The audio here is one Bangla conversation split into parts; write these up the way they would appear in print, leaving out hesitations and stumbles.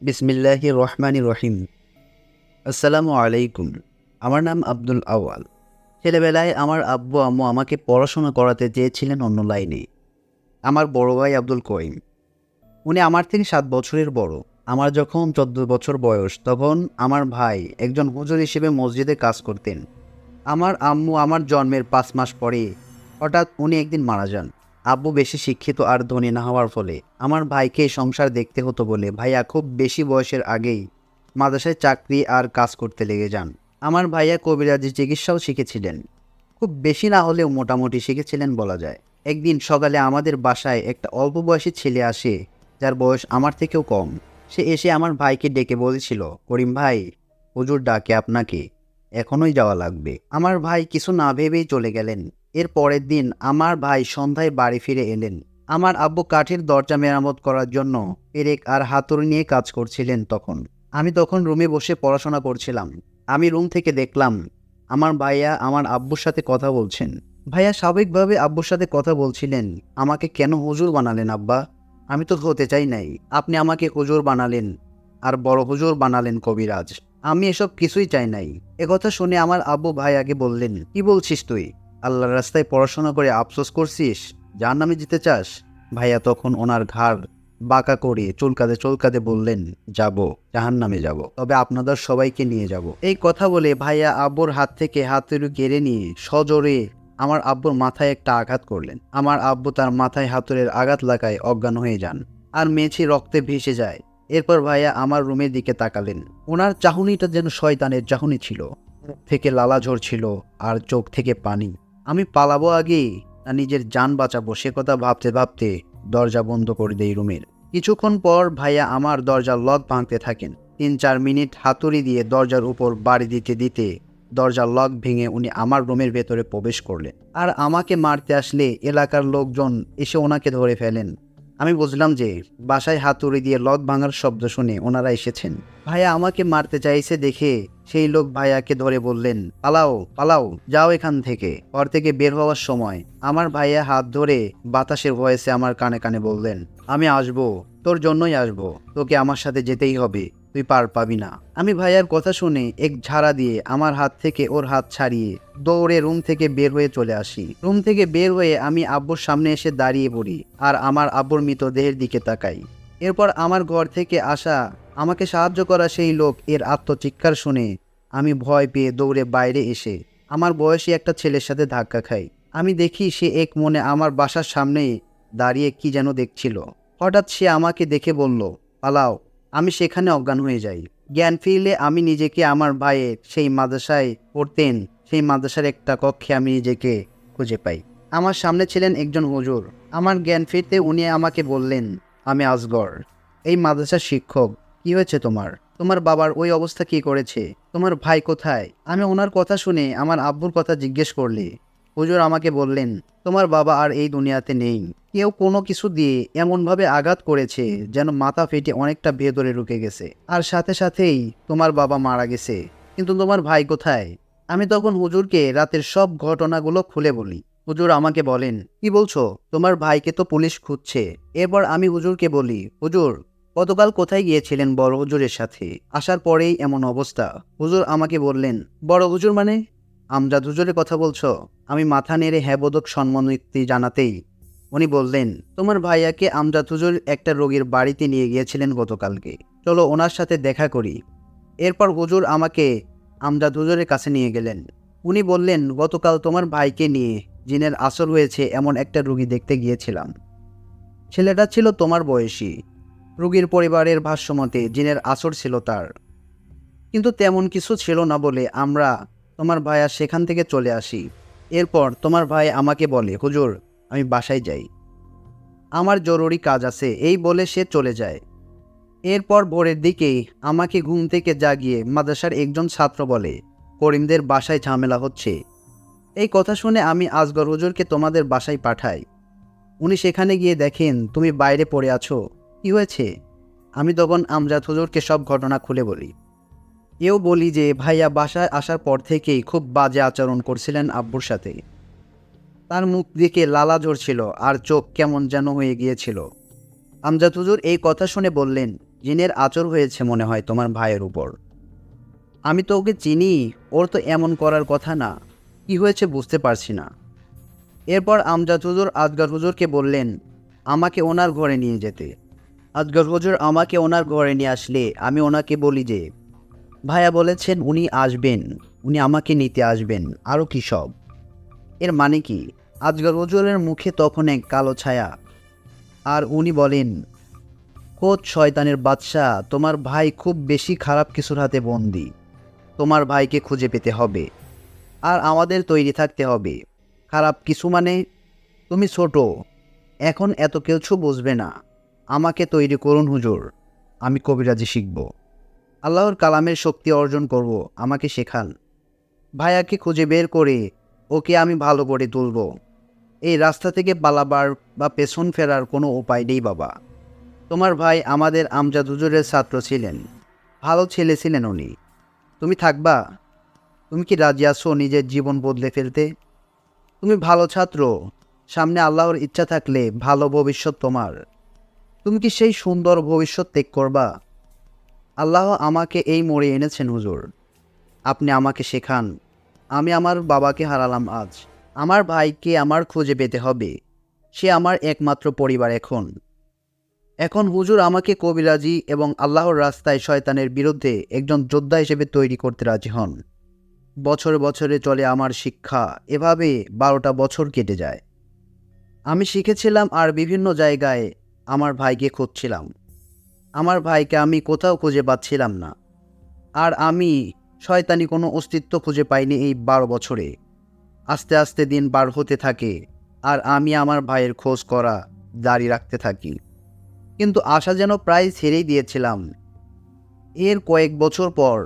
বিসমিল্লাহির রহমানির রহিম। আসসালামু আলাইকুম। আমার নাম আব্দুল আউয়াল। ছেলেবেলায় আমার আব্বু আম্মু আমাকে পড়াশোনা করাতে চেয়েছিলেন অন্য লাইনে। আমার বড় ভাই আব্দুল করিম, উনি আমার থেকে 7 বছরের বড়। আমার যখন 14 বছর বয়স, তখন আমার ভাই একজন হুজুর হিসেবে মসজিদে কাজ করতেন। আমার আম্মু আমার জন্মের 5 মাস পরে হঠাৎ উনি একদিন মারা যান। আব্বু বেশি শিক্ষিত আর ধনী না হওয়ার ফলে আমার ভাইকে সংসার দেখতে হতো বলে ভাইয়া খুব বেশি বয়সের আগেই মাদ্রাসায় চাকরি আর কাজ করতে লেগে যান। আমার ভাইয়া কবিরাজি চিকিৎসাও শিখেছিলেন, খুব বেশি না হলেও মোটামুটি শিখেছিলেন বলা যায়। একদিন সকালে আমাদের বাসায় একটা অল্প বয়সী ছেলে আসে, যার বয়স আমার থেকেও কম। সে এসে আমার ভাইকে ডেকে বলেছিল, করিম ভাই, হুজুর ডাকে আপনাকে, এখনই যাওয়া লাগবে। আমার ভাই কিছু না ভেবেই চলে গেলেন। এর পরের দিন আমার ভাই সন্ধ্যায় বাড়ি ফিরে এলেন। আমার আব্বু কাঠের দরজা মেরামত করার জন্য পেরেক আর হাতুড়ি নিয়ে কাজ করছিলেন। আমি তখন রুমে বসে পড়াশোনা করছিলাম। আমি রুম থেকে দেখলাম আমার ভাইয়া আমার আব্বুর সাথে কথা বলছেন। ভাইয়া স্বাভাবিকভাবে আব্বুর সাথে কথা বলছিলেন। আমাকে কেন হুজুর বানালেন আব্বা? আমি তো হতে চাই নাই। আপনি আমাকে হুজুর বানালেন, আর বড় হুজুর বানালেন কবিরাজ। আমি এসব কিছুই চাই নাই। একথা শুনে আমার আব্বু ভাইয়াকে বললেন, কি বলছিস তুই? আল্লাহর রাস্তায় পড়াশোনা করে আফসোস করছিস, জাহান্নামে যেতে চাস? ভাইয়া তখন ওনার ঘাড় বাঁকা করে চুলকাতে চুলকাতে বললেন, যাব, জাহান্নামে যাব, তবে আপনাদের সবাইকে নিয়ে যাব। এই কথা বলে ভাইয়া আব্বুর হাত থেকে হাতুড়ি কেড়ে নিয়ে সজোরে আমার আব্বুর মাথায় একটা আঘাত করলেন। আমার আব্বু তার মাথায় হাতুড়ের আঘাত লাগায় অজ্ঞান হয়ে যান, আর মেঝে রক্তে ভেসে যায়। এরপর ভাইয়া আমার রুমের দিকে তাকালেন। ওনার চাহনিটা যেন শয়তানের চাহনি ছিল। মুখ থেকে লালা ঝরছিল আর চোখ থেকে পানি। আমি পালাবো আগে না নিজের জান বাঁচাবো, সে কথা ভাবতে ভাবতে দরজা বন্ধ করে দেই রুমের। কিছুক্ষণ পর ভাইয়া আমার দরজার লক ভাঙতে থাকেন। 3-4 মিনিট হাতুড়ি দিয়ে দরজার উপর বাড়ি দিতে দিতে দরজার লক ভেঙে উনি আমার রুমের ভেতরে প্রবেশ করলেন। আর আমাকে মারতে আসলে এলাকার লোকজন এসে ওনাকে ধরে ফেলেন। আমি বুঝলাম যে বাসায় হাতুড়ি দিয়ে লক ভাঙার শব্দ শুনে ওনারা এসেছেন। ভাইয়া আমাকে মারতে চাইছে দেখে সেই লোক ভাইয়াকে ধরে বললেন, পালাও পালাও, যাও এখান থেকে। ঘর থেকে বের হওয়ার সময় আমার ভাইয়া হাত ধরে বাতাসের ভয়েসে আমার কানে কানে বললেন, আমি আসবো, তোর জন্যই আসবো, তোকে আমার সাথে যেতেই হবে, তুই পার পাবি না। আমি ভাইয়ার কথা শুনে এক ঝাড়া দিয়ে আমার হাত থেকে ওর হাত ছাড়িয়ে দৌড়ে রুম থেকে বের হয়ে চলে আসি। রুম থেকে বের হয়ে আমি আব্বুর সামনে এসে দাঁড়িয়ে পড়ি আর আমার আব্বুর মৃতদেহের দিকে তাকাই। এরপর আমার ঘর থেকে আসা আমাকে সাহায্য করা সেই লোক এর আত্মচিৎকার শুনে আমি ভয় পেয়ে দৌড়ে বাইরে এসে আমার বয়সী একটা ছেলের সাথে ধাক্কা খাই। আমি দেখি সে এক মনে আমার বাসার সামনেই দাঁড়িয়ে কি যেন দেখছিল। হঠাৎ সে আমাকে দেখে বলল, পালাও। আমি সেখানে অজ্ঞান হয়ে যাই। জ্ঞান ফিরলে আমি নিজেকে আমার ভাইয়ের সেই মাদ্রাসায় পড়তেন সেই মাদ্রাসার একটা কক্ষে আমি নিজেকে খুঁজে পাই। আমার সামনে ছিলেন একজন হুজুর। আমার জ্ঞান ফিরতে উনি আমাকে বললেন, আমি আজগর, এই মাদ্রাসার শিক্ষক। কি হয়েছে তোমার? তোমার বাবার ওই অবস্থা কি করেছে? তোমার ভাই কোথায়? আমি ওনার কথা শুনে আমার আব্বুর কথা জিজ্ঞেস করলে হুজুর আমাকে বললেন, তোমার বাবা আর এই দুনিয়াতে নেই। কেউ কোনো কিছু দিয়ে এমনভাবে আঘাত করেছে যেন মাথা ফেটে অনেকটা ভেতরে ঢুকে গেছে, আর সাথে সাথেই তোমার বাবা মারা গেছে। কিন্তু তোমার ভাই কোথায়? আমি তখন হুজুরকে রাতের সব ঘটনাগুলো খুলে বলি। হুজুর আমাকে বলেন, কি বলছো? তোমার ভাইকে তো পুলিশ খুঁজছে। এরপর আমি হুজুরকে বলি, হুজুর গতকাল কোথায় গিয়েছিলেন বড় হুজুরের সাথে? আসার পরেই এমন অবস্থা। হুজুর আমাকে বললেন, বড় হুজুর মানে? আমজাদ হুজুরের কথা বলছো? আমি মাথা নেড়ে হ্যাঁ বোধক সম্মতি জানাতেই উনি বললেন, তোমার ভাইয়াকে আমজাদ হুজুর একটা রোগীর বাড়িতে নিয়ে গিয়েছিলেন গতকালকে, চলো ওনার সাথে দেখা করি। এরপর হুজুর আমাকে আমজাদ হুজুরের কাছে নিয়ে গেলেন। উনি বললেন, গতকাল তোমার ভাইকে নিয়ে জিনের আসর হয়েছে এমন একটা রোগী দেখতে গিয়েছিলাম। ছেলেটা ছিল তোমার বয়সী। রোগীর পরিবারের ভাষ্যমতে জিনের আসর ছিল তার, কিন্তু তেমন কিছু ছিল না বলে আমরা তোমার ভাইয়া সেখান থেকে চলে আসি। এরপর তোমার ভাই আমাকে বলে, হুজুর আমি বাসায় যাই, আমার জরুরি কাজ আছে, এই বলে সে চলে যায়। এরপর ভোরের দিকেই আমাকে ঘুম থেকে জাগিয়ে মাদ্রাসার একজন ছাত্র বলে, করিমদের বাসায় ঝামেলা হচ্ছে। এই কথা শুনে আমি আসগর হুজুরকে তোমাদের বাসায় পাঠাই। উনি সেখানে গিয়ে দেখেন তুমি বাইরে পড়ে আছো। কি হয়েছে? আমি তখন আমজাদ হুজুরকে সব ঘটনা খুলে বলি। এও বলি যে ভাইয়া বাসায় আসার পর থেকেই খুব বাজে আচরণ করছিলেন আব্বুর সাথে। তার মুখ দিকে লালা ঝরছিল আর চোখ কেমন যেন হয়ে গিয়েছিল। আমজাদ হুজুর এই কথা শুনে বললেন, জিনের আচর হয়েছে মনে হয় তোমার ভাইয়ের উপর। আমি তো ওকে চিনি, ওর তো এমন করার কথা না। কি হয়েছে বুঝতে পারছি না। এরপর আমজাদ হুজুর আজগর হুজুরকে বললেন আমাকে ওনার ঘরে নিয়ে যেতে। আজগর হুজুর আমাকে ওনার ঘরে নিয়ে আসলে আমি ওনাকে বলি যে ভাইয়া বলেছেন উনি আসবেন, উনি আমাকে নিতে আসবেন, আরও কী সব। এর মানে কি? আজগর হুজুরের মুখে তখন এক কালো ছায়া, আর উনি বলেন খোদ শয়তানের বাদশা, তোমার ভাই খুব বেশি খারাপ কিছুর হাতে বন্দী। তোমার ভাইকে খুঁজে পেতে হবে, আর আমাদের তৈরি থাকতে হবে। খারাপ কিছু মানে? তুমি ছোট, এখন এত কিছু বুঝবে না। আমাকে তৈরি করুন হুজুর, আমি কবিরাজি শিখব, আল্লাহর কালামের শক্তি অর্জন করব, আমাকে শেখান। ভাইয়াকে খুঁজে বের করে ওকে আমি ভালো করে তুলব। এই রাস্তা থেকে পালাবার বা পেছন ফেরার কোনো উপায় নেই বাবা। তোমার ভাই আমাদের আমজাদ হুজুরের ছাত্র ছিলেন, ভালো ছেলে ছিলেন উনি। তুমি থাকবা? তুমি কি রাজি আছো নিজের জীবন বদলে ফেলতে? তুমি ভালো ছাত্র, সামনে আল্লাহর ইচ্ছা থাকলে ভালো ভবিষ্যৎ তোমার। তুমি কি সেই সুন্দর ভবিষ্যৎ ত্যাগ করবা? আল্লাহ আমাকে এই মোড়ে এনেছেন হুজুর, আপনি আমাকে শেখান। আমি আমার বাবাকে হারালাম আজ, আমার ভাইকে আমার খুঁজে পেতে হবে। সে আমার একমাত্র পরিবার। এখন এখন হুজুর আমাকে কবিরাজি এবং আল্লাহর রাস্তায় শয়তানের বিরুদ্ধে একজন যোদ্ধা হিসেবে তৈরি করতে রাজি হন। বছরে বছরে চলে আমার শিক্ষা, এভাবে 12টা বছর কেটে যায়। আমি শিখেছিলাম আর বিভিন্ন জায়গায় আমার ভাইকে খুঁজছিলাম। আমার ভাইকে আমি কোথাও খুঁজে পাচ্ছিলাম না। আর আমি শয়তানি কোনো অস্তিত্ব খুঁজে পাইনি এই 12 বছরে। আস্তে আস্তে দিন পার হতে থাকে, আর আমি আমার ভাইয়ের খোঁজ করা জারি রাখতে থাকি। কিন্তু আশা যেন প্রায় ছেড়েই দিয়েছিলাম। এর কয়েক বছর পর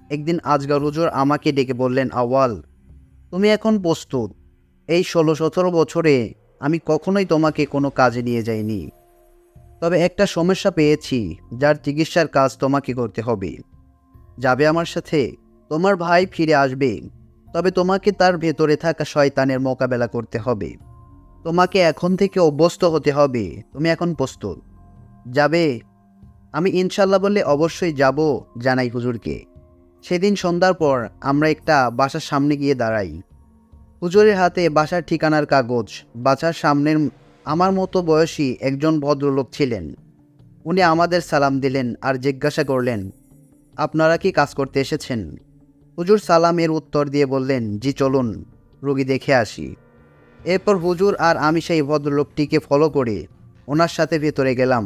একদিন আজগর হুজুর আমাকে ডেকে বললেন, আউয়াল, তুমি এখন প্রস্তুত। এই 16-17 বছরে আমি কখনোই তোমাকে কোনো কাজে নিয়ে যাইনি। তবে একটা সমস্যা পেয়েছি, যার চিকিৎসার কাজ তোমাকে করতে হবে। যাবে আমার সাথে? তোমার ভাই ফিরে আসবে, তবে তোমাকে তার ভেতরে থাকা শয়তানের মোকাবেলা করতে হবে। তোমাকে এখন থেকে অভ্যস্ত হতে হবে। তুমি এখন প্রস্তুত? যাবে? আমি ইনশাল্লাহ বললে অবশ্যই যাব, জানাই হুজুরকে। সেদিন সন্ধ্যার পর আমরা একটা বাসার সামনে গিয়ে দাঁড়াই। হুজুরের হাতে বাসার ঠিকানার কাগজ। বাসার সামনের আমার মতো বয়সী একজন ভদ্রলোক ছিলেন। উনি আমাদের সালাম দিলেন আর জিজ্ঞাসা করলেন, আপনারা কি কাজ করতে এসেছেন? হুজুর সালামের উত্তর দিয়ে বললেন, জি চলুন, রোগী দেখে আসি। এরপর হুজুর আর আমি সেই ভদ্রলোকটিকে ফলো করে ওনার সাথে ভেতরে গেলাম।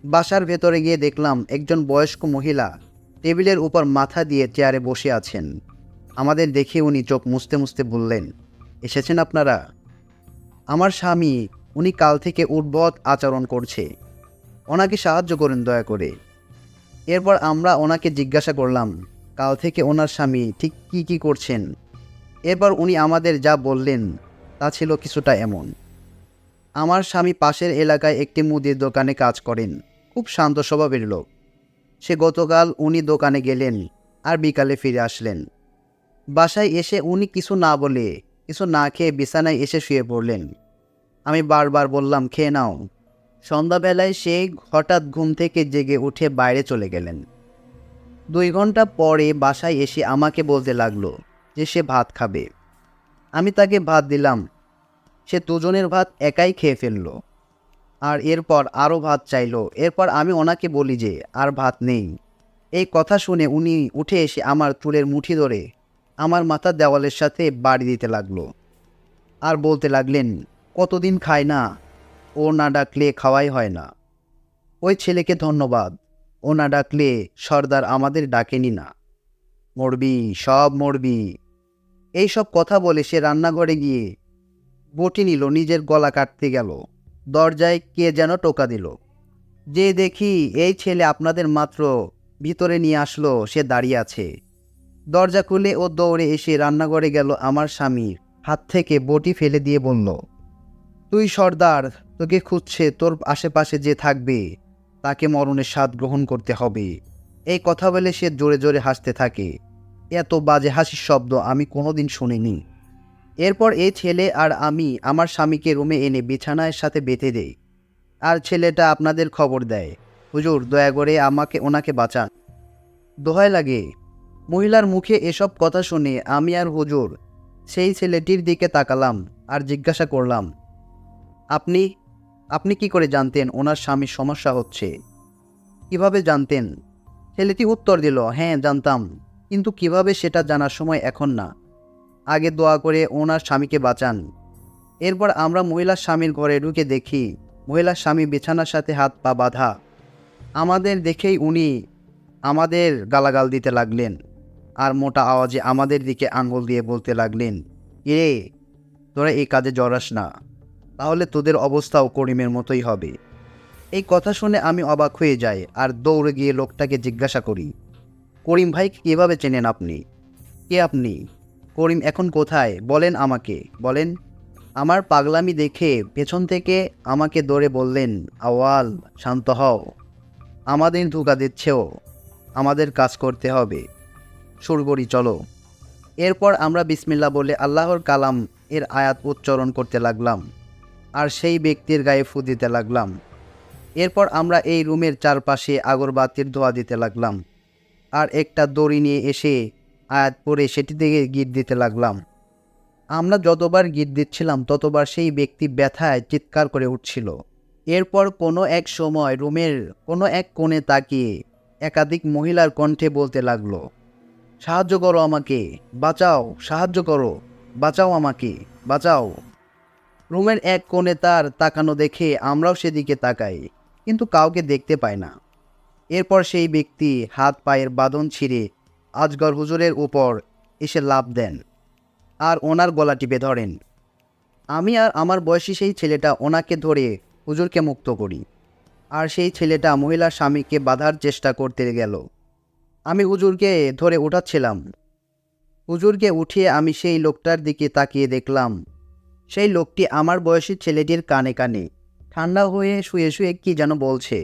বাসার ভেতরে গিয়ে দেখলাম একজন বয়স্ক মহিলা টেবিলের উপর মাথা দিয়ে চেয়ারে বসে আছেন। আমাদের দেখে উনি চোখ মুছতে মুছতে বললেন, এসেছেন আপনারা? আমার স্বামী, উনি কাল থেকে উদ্ভট আচরণ করছে, ওনাকে সাহায্য করেন দয়া করে। এরপর আমরা ওনাকে জিজ্ঞাসা করলাম কাল থেকে ওনার স্বামী ঠিক কি করছেন। এরপর উনি আমাদের যা বললেন তা ছিল কিছুটা এমন। আমার স্বামী পাশের এলাকায় একটি মুদির দোকানে কাজ করেন, খুব শান্ত স্বভাবের লোক। সে গতকাল উনি দোকানে গেলেন আর বিকালে ফিরে আসলেন। বাসায় এসে উনি কিছু না বলে, কিছু না খেয়ে বিছানায় এসে শুয়ে পড়লেন। আমি বারবার বললাম খেয়ে নাও। সন্ধ্যাবেলায় সে হঠাৎ ঘুম থেকে জেগে উঠে বাইরে চলে গেলেন। 2 ঘন্টা পরে বাসায় এসে আমাকে বলতে লাগলো যে সে ভাত খাবে। আমি তাকে ভাত দিলাম। সে দুজনের ভাত একাই খেয়ে ফেলল, আর এরপর আরও ভাত চাইলো। এরপর আমি ওনাকে বলি যে আর ভাত নেই। এই কথা শুনে উনি উঠে এসে আমার চুলের মুঠি ধরে আমার মাথা দেওয়ালের সাথে বাড়ি দিতে লাগলো, আর বলতে লাগলেন, কতদিন খায় না, ও না ডাকলে খাওয়াই হয় না। ওই ছেলেকে ধন্যবাদ, ও না ডাকলে সর্দার আমাদের ডাকেনি না। মরবি, সব মরবি। এই সব কথা বলে সে রান্নাঘরে গিয়ে বটি নিল, নিজের গলা কাটতে গেল। দরজায় কে যেন টোকা দিল। যে দেখি এই ছেলে আপনাদের মাত্র ভিতরে নিয়ে আসলো, সে দাঁড়িয়ে আছে। দরজা খুলে ও দৌড়ে এসে রান্নাঘরে গেল, আমার স্বামীর হাত থেকে বটি ফেলে দিয়ে বলল, তুই সর্দার, তোকে খুঁজছে, তোর আশেপাশে যে থাকবে তাকে মরণের স্বাদ গ্রহণ করতে হবে। এই কথা বলে সে জোরে জোরে হাসতে থাকে। এত বাজে হাসির শব্দ আমি কোনোদিন শুনিনি। এরপর এই ছেলে আর আমি আমার স্বামীকে রুমে এনে বিছানার সাথে বেঁধে দেই, আর ছেলেটা আপনাদের খবর দেয়। হুজুর দয়া করে ওনাকে বাঁচান, দোহাই লাগে। মহিলার মুখে এসব কথা শুনে আমি আর হুজুর সেই ছেলেটির দিকে তাকালাম আর জিজ্ঞাসা করলাম, আপনি আপনি কি করে জানতেন ওনার স্বামীর সমস্যা হচ্ছে? কিভাবে জানতেন? ছেলেটি উত্তর দিল, হ্যাঁ জানতাম, কিন্তু কিভাবে সেটা জানার সময় এখন না। আগে দোয়া করে ওনার স্বামীকে বাঁচান। এরপর আমরা মহিলার স্বামীর ঘরে ঢুকে দেখি মহিলার স্বামী বিছানার সাথে হাত পা বাঁধা। আমাদের দেখেই উনি আমাদের গালাগাল দিতে লাগলেন আর মোটা আওয়াজে আমাদের দিকে আঙ্গুল দিয়ে বলতে লাগলেন, কিরে তোরা এই কাজে জড়াস না, তাহলে তোদের অবস্থাও করিমের মতোই হবে। এই কথা শুনে আমি অবাক হয়ে যাই আর দৌড়ে গিয়ে লোকটাকে জিজ্ঞাসা করি, করিম ভাই কীভাবে চেনেন আপনি? কে আপনি? করিম এখন কোথায় বলেন, আমাকে বলেন। আমার পাগলামি দেখে পেছন থেকে আমাকে ধরে বললেন, আওয়াল শান্ত হও, আমাদের ধোঁকা দিচ্ছেও, আমাদের কাজ করতে হবে, শুরু করি চলো। এরপর আমরা বিসমিল্লাহ বলে আল্লাহর কালাম এর আয়াত উচ্চারণ করতে লাগলাম আর সেই ব্যক্তির গায়ে ফু দিতে লাগলাম। এরপর আমরা এই রুমের চারপাশে আগরবাতির ধোঁয়া দিতে লাগলাম আর একটা দড়ি নিয়ে এসে আয়াত পড়ে সেটি থেকে গিট দিতে লাগলাম। আমরা যতবার গিট দিচ্ছিলাম ততবার সেই ব্যক্তি ব্যথায় চিৎকার করে উঠছিল। এরপর কোনো এক সময় রুমের কোনো এক কোণে তাকিয়ে একাধিক মহিলার কণ্ঠে বলতে লাগলো, সাহায্য করো আমাকে, বাঁচাও, সাহায্য করো, বাঁচাও আমাকে, বাঁচাও। রুমের এক কোণে তার তাকানো দেখে আমরাও সেদিকে তাকাই, কিন্তু কাউকে দেখতে পাই না। এরপর সেই ব্যক্তি হাত পায়ের বাঁধন ছিঁড়ে আজগর হুজুরের উপর এসে লাফ দেন আর ওনার গলা টিপে ধরেন। আমি আর আমার বয়সী সেই ছেলেটা ওনাকে ধরে হুজুরকে মুক্ত করি আর সেই ছেলেটা মহিলার স্বামীকে বাঁধার চেষ্টা করতে গেল। আমি হুজুরকে ধরে উঠাচ্ছিলাম। হুজুরকে উঠিয়ে আমি সেই লোকটার দিকে তাকিয়ে দেখলাম সেই লোকটি আমার বয়সী ছেলেটির কানে কানে ঠান্ডা হয়ে শুয়ে শুয়ে কি যেন বলছে।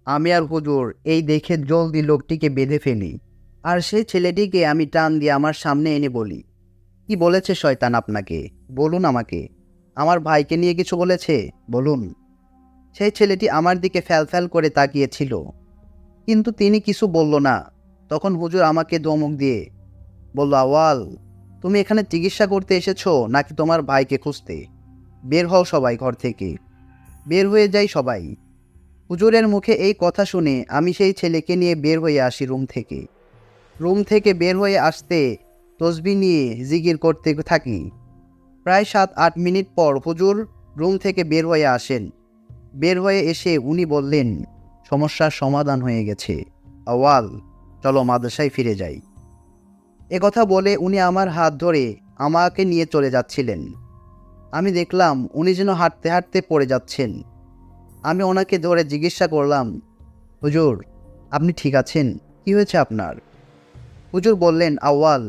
আমি আর হুজুর এই দেখে জলদি লোকটিকে বেঁধে ফেলি আর সেই ছেলেটিকে আমি টান দিয়ে আমার সামনে এনে বলি, কি বলেছে শয়তান আপনাকে? বলুন আমাকে, আমার ভাইকে নিয়ে কিছু বলেছে? বলুন। সেই ছেলেটি আমার দিকে ফ্যাল ফ্যাল করে তাকিয়েছিল, কিন্তু তিনি কিছু বলল না। তখন হুজুর আমাকে ধমক দিয়ে বলল, আওয়াল তুমি এখানে চিকিৎসা করতে এসেছো নাকি তোমার ভাইকে খুঁজতে? বের হও সবাই ঘর থেকে। বের হয়ে যাই সবাই। হুজুরের মুখে এই কথা শুনে আমি সেই ছেলেকে নিয়ে বের হয়ে আসি রুম থেকে। রুম থেকে বের হয়ে আসতে তসবিহ নিয়ে জিকির করতে থাকি। প্রায় 7-8 মিনিট পর হুজুর রুম থেকে বের হয়ে আসেন। বের হয়ে এসে উনি বললেন, সমস্যার সমাধান হয়ে গেছে, আওয়াল চলো মাদ্রাসায় ফিরে যাই। কথা বলে উনি আমার হাত ধরে আমাকে নিয়ে চলে যাচ্ছিলেন। আমি দেখলাম উনি যেন হাঁটতে হাঁটতে পড়ে যাচ্ছেন। আমি ওনাকে ধরে জিজ্ঞাসা করলাম, হুজুর আপনি ঠিক আছেন? কি হয়েছে আপনার? হুজুর বললেন, আওয়াল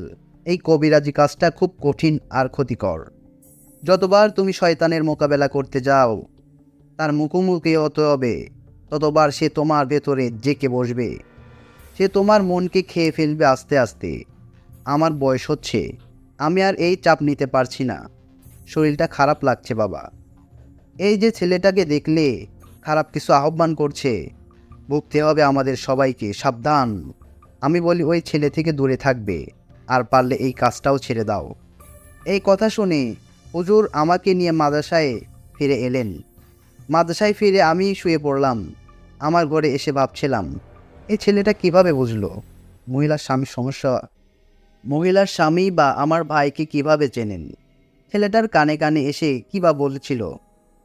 এই কবিরাজি কাজটা খুব কঠিন আর ক্ষতিকর। যতবার তুমি শয়তানের মোকাবেলা করতে যাও, তার মুখোমুখি হতে হবে, ততবার সে তোমার ভেতরে জেঁকে বসবে। সে তোমার মনকে খেয়ে ফেলবে আস্তে আস্তে। আমার বয়স হচ্ছে, আমি আর এই চাপ নিতে পারছি না, শরীরটা খারাপ লাগছে বাবা। এই যে ছেলেটাকে দেখলে খারাপ কিছু আহ্বান করছে, ভুগতে হবে আমাদের সবাইকে, সাবধান। আমি বলি ওই ছেলে থেকে দূরে থাকবে, আর পারলে এই কাজটাও ছেড়ে দাও। এই কথা শুনে হুজুর আমাকে নিয়ে মাদ্রাসায় ফিরে এলেন। মাদ্রাসায় ফিরে আমি শুয়ে পড়লাম। আমার ঘরে এসে ভাবছিলাম, এই ছেলেটা কিভাবে বুঝলো মহিলার স্বামী বা আমার ভাইকে কিভাবে চেনেন? ছেলেটার কানে কানে এসে কী বা বলেছিল?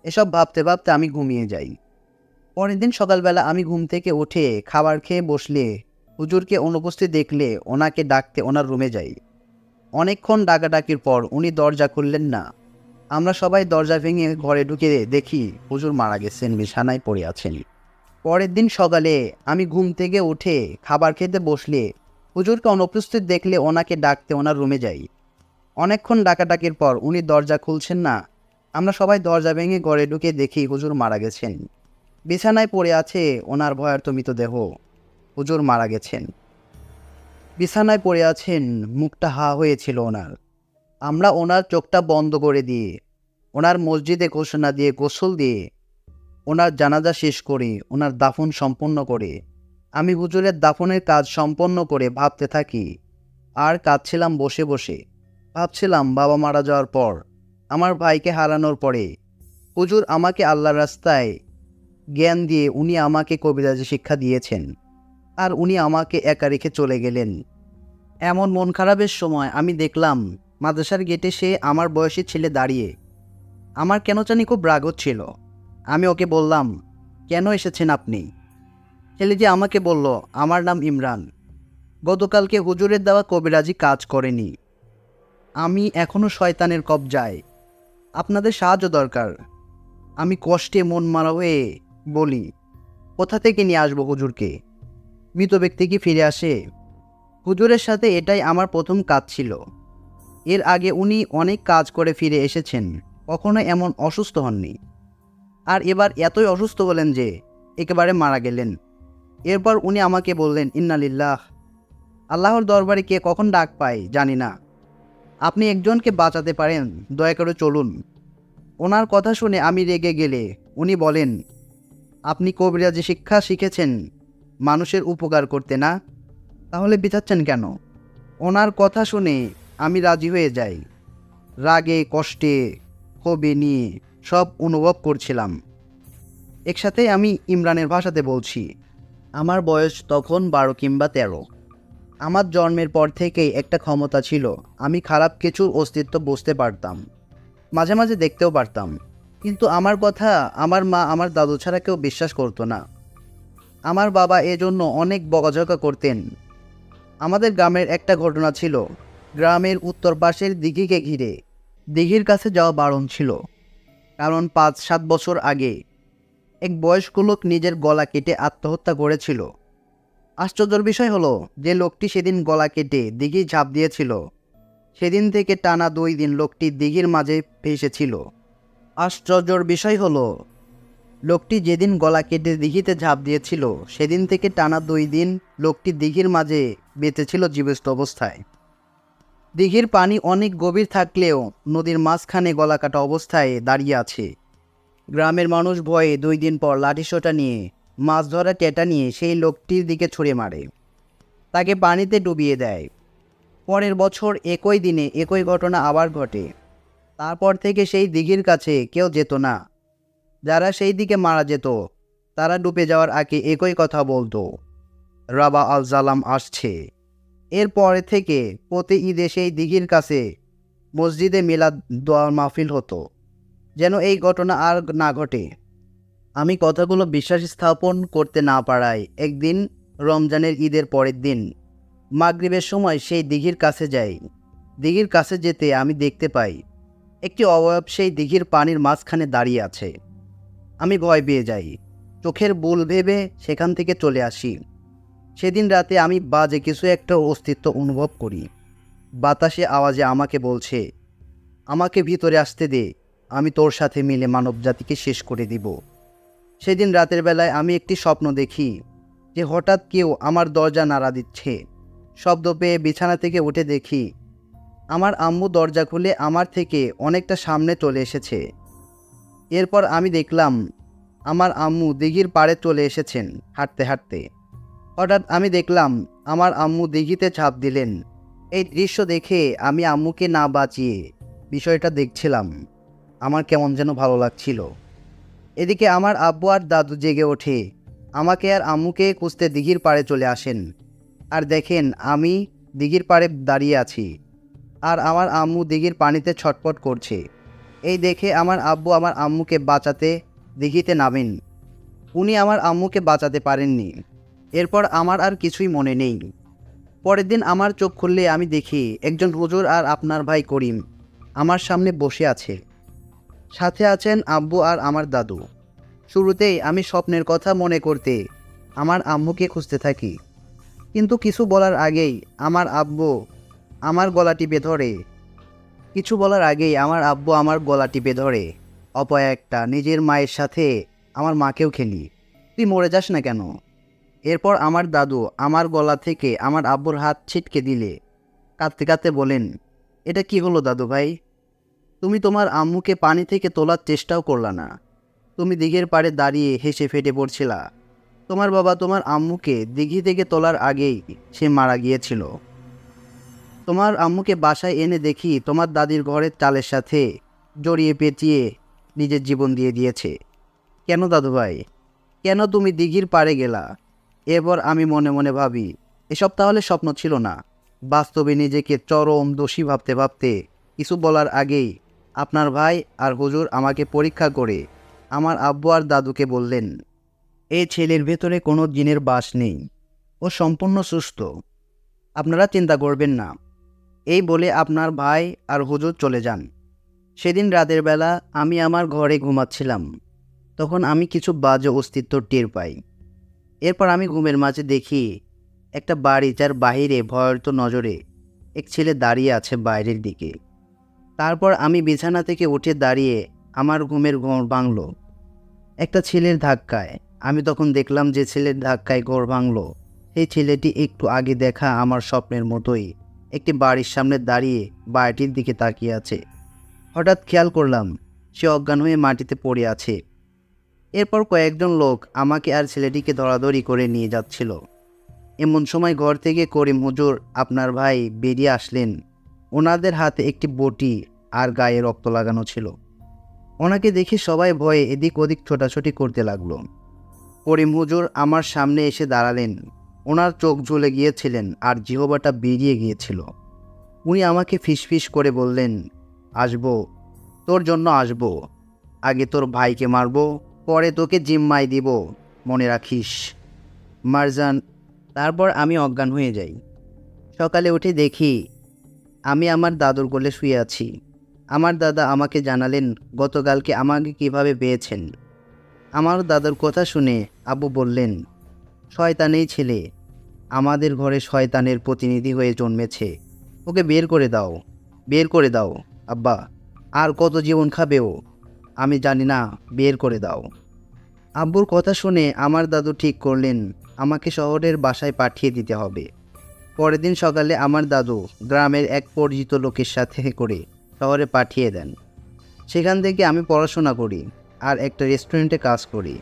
এসব ভাবতে ভাবতে আমি ঘুমিয়ে যাই। পরের দিন সকালবেলা আমি ঘুম থেকে উঠে খাবার খেয়ে বসলে হুজুরকে অনুপস্থিত দেখলে ওনাকে ডাকতে ওনার রুমে যাই। অনেকক্ষণ ডাকাডাকির পর উনি দরজা খুললেন না। আমরা সবাই দরজা ভেঙে ঘরে ঢুকে দেখি হুজুর মারা গেছেন, বিছানায় পড়ে আছেন। পরের দিন সকালে আমি ঘুম থেকে উঠে খাবার খেতে বসলে হুজুরকে অনুপস্থিত দেখলে ওনাকে ডাকতে ওনার রুমে যাই। অনেকক্ষণ ডাকাডাকির পর উনি দরজা খুলছেন না। আমরা সবাই দরজা ভেঙে ঘরে ঢুকে দেখি হুজুর মারা গেছেন, বিছানায় পড়ে আছে ওনার ভয়ার্ত মৃতদেহ। হুজুর মারা গেছেন, বিছানায় পড়ে আছেন, মুখটা হা হয়েছিল ওনার। আমরা ওনার চোখটা বন্ধ করে দিয়ে ওনার মসজিদে ঘোষণা দিয়ে গোসল দিয়ে ওনার জানাজা শেষ করে, ওনার দাফন সম্পন্ন করে, আমি হুজুরের দাফনের কাজ সম্পন্ন করে ভাবতে থাকি আর কাঁদছিলাম বসে বসে। ভাবছিলাম বাবা মারা যাওয়ার পর, আমার ভাইকে হারানোর পরে হুজুর আমাকে আল্লাহর রাস্তায় জ্ঞান দিয়ে উনি আমাকে কবিরাজি শিক্ষা দিয়েছেন, আর উনি আমাকে একা রেখে চলে গেলেন। এমন মন খারাপের সময় আমি দেখলাম মাদ্রাসার গেটে সে আমার বয়সী ছেলে দাঁড়িয়ে। আমার কেন জানি খুব রাগ হচ্ছিল। আমি ওকে বললাম, কেন এসেছেন আপনি? ছেলেটি আমাকে বলল, আমার নাম ইমরান। গতকালকে হুজুরের দেওয়া কবিরাজি কাজ করেনি। আমি এখনও শয়তানের কবজায়। আপনাদের সাহায্য দরকার। আমি কষ্টে মন মারা হয়ে বলি, কোথা থেকে নিয়ে আসবো হুজুরকে? মৃত ব্যক্তি কি ফিরে আসে? হুজুরের সাথে এটাই আমার প্রথম কাজ ছিল। এর আগে উনি অনেক কাজ করে ফিরে এসেছেন, কখনো এমন অসুস্থ হননি। আর এবার এতই অসুস্থ হলেন যে একেবারে মারা গেলেন। এরপর উনি আমাকে বললেন, ইন্না লিল্লাহ। আল্লাহর দরবারে কে কখন ডাক পায় জানি না। আপনি একজনকে বাঁচাতে পারেন, দয়া করে চলুন। ওনার কথা শুনে আমি রেগে গেলে উনি বলেন, আপনি কবিরাজি শিক্ষা শিখেছেন মানুষের উপকার করতে না? তাহলে বিচাচ্ছেন কেন? ওনার কথা শুনে আমি রাজি হয়ে যাই। রাগে কষ্টে ক্ষোভে নিয়ে সব অনুভব করছিলাম। একসাথে আমি ইমরানের ভাষাতে বলছি। আমার বয়স তখন 12 কিংবা 13। আমার জন্মের পর থেকেই একটা ক্ষমতা ছিল, আমি খারাপ কিছুর অস্তিত্ব বুঝতে পারতাম, মাঝে মাঝে দেখতেও পারতাম। কিন্তু আমার কথা আমার মা, আমার দাদু ছাড়া কেউ বিশ্বাস করতো না। আমার বাবা এজন্য অনেক বকাঝকা করতেন। আমাদের গ্রামের একটা ঘটনা ছিল। গ্রামের উত্তর পাশের দিঘিকে ঘিরে, দিঘির কাছে যাওয়া বারণ ছিল, কারণ 5-7 বছর আগে এক বয়স্ক লোক নিজের গলা কেটে আত্মহত্যা করেছিল। আশ্চর্যের বিষয় হলো, যে লোকটি সেদিন গলা কেটে দিঘি ঝাঁপ দিয়েছিল, সেদিন থেকে টানা 2 দিন লোকটি দিঘির মাঝে ভেসেছিল। আশ্চর্যের বিষয় হলো, লোকটি যেদিন গলা কেটে দিঘিতে ঝাঁপ দিয়েছিল, সেদিন থেকে টানা 2 দিন লোকটি দিঘির মাঝে বেঁচেছিল জীবিত অবস্থায়। দিঘির পানি অনেক গভীর থাকলেও নদীর মাঝখানে গলা কাটা অবস্থায় দাঁড়িয়ে আছে। গ্রামের মানুষ ভয়ে 2 দিন পর লাঠিসোঁটা নিয়ে, মাছ ধরা টেটা নিয়ে সেই লোকটির দিকে ছুঁড়ে মারে, তাকে পানিতে ডুবিয়ে দেয়। পরের বছর একই দিনে একই ঘটনা আবার ঘটে। তারপর থেকে সেই দিঘির কাছে কেউ যেত না। যারা সেই দিকে মারা যেত, তারা ডুবে যাওয়ার আগে একই কথা বলতো, রাবা আল জালাম আসছে। এরপরে থেকে প্রতি ঈদে সেই দিঘির কাছে মসজিদে মিলাদ দোয়ার মাহফিল হতো, যেন এই ঘটনা আর না ঘটে। আমি কথাগুলো বিশ্বাস স্থাপন করতে না পারায় একদিন রমজানের ঈদের পরের দিন মাগরিবের সময় সেই দিঘির কাছে যাই। দিঘির কাছে যেতে আমি দেখতে পাই একটি অবয়ব সেই দিঘির পানির মাঝখানে দাঁড়িয়ে আছে। আমি ভয় পেয়ে যাই, চোখের ভুল ভেবে সেখান থেকে চলে আসি। সেদিন রাতে আমি বাজে কিছু একটা অস্তিত্ব অনুভব করি। বাতাসে আওয়াজে আমাকে বলছে, আমাকে ভিতরে আসতে দে, আমি তোর সাথে মিলে মানবজাতিকে শেষ করে দিব। সেদিন রাতের বেলায় আমি একটি স্বপ্ন দেখি যে হঠাৎ কেউ আমার দরজা নাড়া দিচ্ছে। শব্দ পেয়ে বিছানা থেকে উঠে দেখি আমার আম্মু দরজা খুলে আমার থেকে অনেকটা সামনে চলে এসেছে। এরপর আমি দেখলাম আমার আম্মু দিঘির পাড়ে চলে এসেছেন হাঁটতে হাঁটতে। হঠাৎ আমি দেখলাম আমার আম্মু দিঘিতে ঝাঁপ দিলেন। এই দৃশ্য দেখে আমি আম্মুকে না বাঁচিয়ে বিষয়টা দেখছিলাম। আমার কেমন যেন ভালো লাগছিল। এদিকে আমার আব্বু আর দাদু জেগে ওঠে, আমাকে আর আম্মুকে খুঁজতে দিঘির পাড়ে চলে আসেন। আর দেখেন আমি দিঘির পাড়ে দাঁড়িয়ে আছি, আর আমার আম্মু দিঘির পানিতে ছটপট করছে। এই দেখে আমার আব্বু আমার আম্মুকে বাঁচাতে দিঘিতে নামেন। উনি আমার আম্মুকে বাঁচাতে পারেননি। এরপর আমার আর কিছুই মনে নেই। পরের দিন আমার চোখ খুললে আমি দেখি একজন হুজুর আর আপনার ভাই করিম আমার সামনে বসে আছে। সাথে আছেন আব্বু আর আমার দাদু। শুরুতেই আমি স্বপ্নের কথা মনে করতে আমার আম্মুকে খুঁজতে থাকি, কিন্তু কিছু বলার আগেই আমার আব্বু আমার গলা টিপে ধরে। অপয়া একটা, নিজের মায়ের সাথে আমার মাকেও খেলি, তুই মরে যাস না কেন? এরপর আমার দাদু আমার গলা থেকে আমার আব্বুর হাত ছিটকে দিলে কাঁদতে কাঁদতে বলেন, এটা কি হলো দাদু ভাই? তুমি তোমার আম্মুকে পানি থেকে তোলার চেষ্টাও করলা না। তুমি দিঘির পাড়ে দাঁড়িয়ে হেসে ফেটে পড়ছিলা। তোমার বাবা তোমার আম্মুকে দিঘি থেকে তোলার আগেই সে মারা গিয়েছিল। তোমার আম্মুকে বাসায় এনে দেখি তোমার দাদির ঘরের চালের সাথে জড়িয়ে পেঁচিয়ে নিজের জীবন দিয়ে দিয়েছে। কেন দাদু ভাই, কেন তুমি দিঘির পাড়ে গেলা? এরপর আমি মনে মনে ভাবি, এসব তাহলে স্বপ্ন ছিল না। বাস্তবে নিজেকে চরম দোষী ভাবতে ভাবতে কিছু বলার আগেই আপনার ভাই আর হুজুর আমাকে পরীক্ষা করে আমার আব্বু আর দাদুকে বললেন, এই ছেলের ভেতরে কোনো জিনের বাস নেই, ও সম্পূর্ণ সুস্থ, আপনারা চিন্তা করবেন না। এই বলে আপনার ভাই আর হুজুর চলে যান। সেদিন রাতের বেলা আমি আমার ঘরে ঘুমাচ্ছিলাম। তখন আমি কিছু বাজে অস্তিত্ব টের পাই। এরপর আমি ঘুমের মাঝে দেখি একটা বাড়ি, যার বাহিরে ভয়ার্ত নজরে এক ছেলে দাঁড়িয়ে আছে বাইরের দিকে। তারপর আমি বিছানা থেকে উঠে দাঁড়িয়ে আমার ঘুমের ঘোর ভাঙল একটা ছেলের ধাক্কায়। আমি তখন দেখলাম যে ছেলের ধাক্কায় ঘোর ভাঙল সেই ছেলেটি একটু আগে দেখা আমার স্বপ্নের মতোই একটি বাড়ির সামনে দাঁড়িয়ে বাড়িটির দিকে তাকিয়ে আছে। হঠাৎ খেয়াল করলাম সে অজ্ঞান হয়ে মাটিতে পড়ে আছে। এরপর কয়েকজন লোক আমাকে আর ছেলেটিকে ধরাধরি করে নিয়ে যাচ্ছিল। এমন সময় ঘর থেকে করিম হুজুর আপনার ভাই বেরিয়ে আসলেন। ওনাদের হাতে একটি বটি আর গায়ে রক্ত লাগানো ছিল। ওনাকে দেখে সবাই ভয়ে এদিক ওদিক ছোটাছুটি করতে লাগলো। করিম হুজুর আমার সামনে এসে দাঁড়ালেন। ওনার চোখ জ্বলে গিয়েছিলেন আর জিহ্বাটা বেরিয়ে গিয়েছিল। উনি আমাকে ফিসফিস করে বললেন, আসবো, তোর জন্য আসবো। আগে তোর ভাইকে মারবো, পরে তোকে জিম্মায় দিব, মনে রাখিস। মারজান। তারপর আমি অজ্ঞান হয়ে যাই। সকালে উঠে দেখি আমি আমার দাদুর কোলে শুয়ে আছি। আমার দাদা আমাকে জানালেন গতকালকে আমাকে কিভাবে পেয়েছেন। আমার দাদার কথা শুনে আব্বু বললেন, শয়তানেই ছেলে, আমাদের ঘরে শয়তানের প্রতিনিধি হয়ে জন্মেছে, ওকে বের করে দাও, বের করে দাও আব্বা। আর কত জীবন খাবে ও আমি জানি না, বের করে দাও। আব্বুর কথা শুনে আমার দাদু ঠিক করলেন আমাকে শহরের বাসায় পাঠিয়ে দিতে হবে। পরের দিন সকালে আমার দাদু গ্রামের এক পরিচিত লোকের সাথে করে শহরে পাঠিয়ে দেন। সেখান থেকে আমি পড়াশোনা করি আর একটা রেস্টুরেন্টে কাজ করি।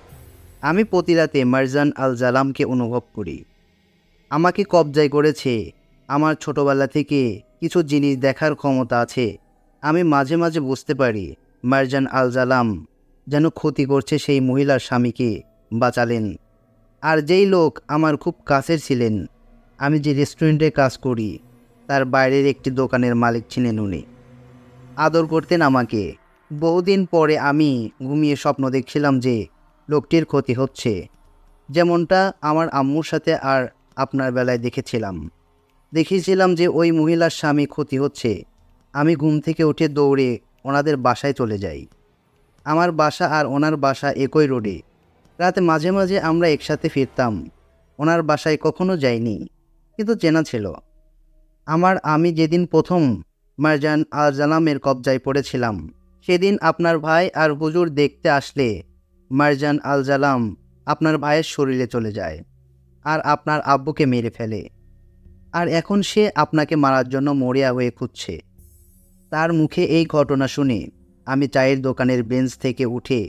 আমি প্রতি রাতে মারজান আল জালামকে অনুভব করি। আমাকে কবজায় করেছে। আমার ছোটবেলা থেকে কিছু জিনিস দেখার ক্ষমতা আছে। আমি মাঝে মাঝে বুঝতে পারি মারজান আল জালাম যেন ক্ষতি করছে সেই মহিলার স্বামীকে বাঁচালেন। আর যেই লোক আমার খুব কাছের ছিলেন, আমি যে রেস্টুরেন্টে কাজ করি তার বাইরের একটি দোকানের মালিক ছিলেন উনি। আদর করতেন আমাকে। বহুদিন পরে আমি ঘুমিয়ে স্বপ্ন দেখছিলাম যে লোকটির ক্ষতি হচ্ছে, যেমনটা আমার আম্মুর সাথে আর আপনার বেলায় দেখেছিলাম যে ওই মহিলার স্বামী ক্ষতি হচ্ছে। আমি ঘুম থেকে উঠে দৌড়ে ওনাদের বাসায় চলে যাই। আমার বাসা আর ওনার বাসা একই রোডে। রাতে মাঝে মাঝে আমরা একসাথে ফিরতাম। ওনার বাসায় কখনো যাইনি, কিন্তু চেনা ছিল। আমি যেদিন প্রথম মারজান আল জালামের কবজায় পড়েছিলাম, সেদিন আপনার ভাই আর হুজুর দেখতে আসলে মারজান আল জালাম আপনার ভাইয়ের শরীরে চলে যায় আর আপনার আব্বুকে মেরে ফেলে। আর এখন সে আপনাকে মারার জন্য মরিয়া হয়ে খুঁজছে। তার মুখে এই ঘটনা শুনে আমি চায়ের দোকানের বেঞ্চ থেকে উঠে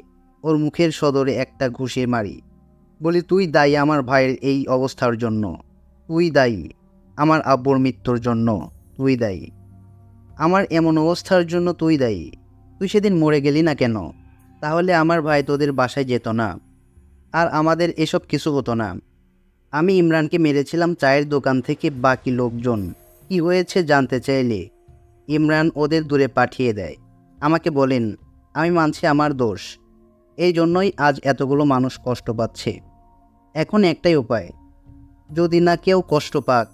ওর মুখের সদরে একটা ঘুষে মারি। বলি, তুই দায়ী আমার ভাইয়ের এই অবস্থার জন্য, তুই দায়ী আমার আব্বুর মৃত্যুর জন্য, তুই দায়ী আমার এমন অবস্থার জন্য, তুই দায়ী। তুই সেদিন মরে গেলি না কেন? তাহলে আমার ভাই তোদের বাসায় যেত না আর আমাদের এসব কিছু হতো না। আমি ইমরানকে মেরেছিলাম চায়ের দোকান থেকে। বাকি লোকজন কি হয়েছে জানতে চাইলে ইমরান ওদের দূরে পাঠিয়ে দেয়। আমাকে বলেন, আমি মানছি আমার দোষ, এই জন্যই আজ এতগুলো মানুষ কষ্ট পাচ্ছে। এখন একটাই উপায়, যদি না কেউ কষ্ট পাক,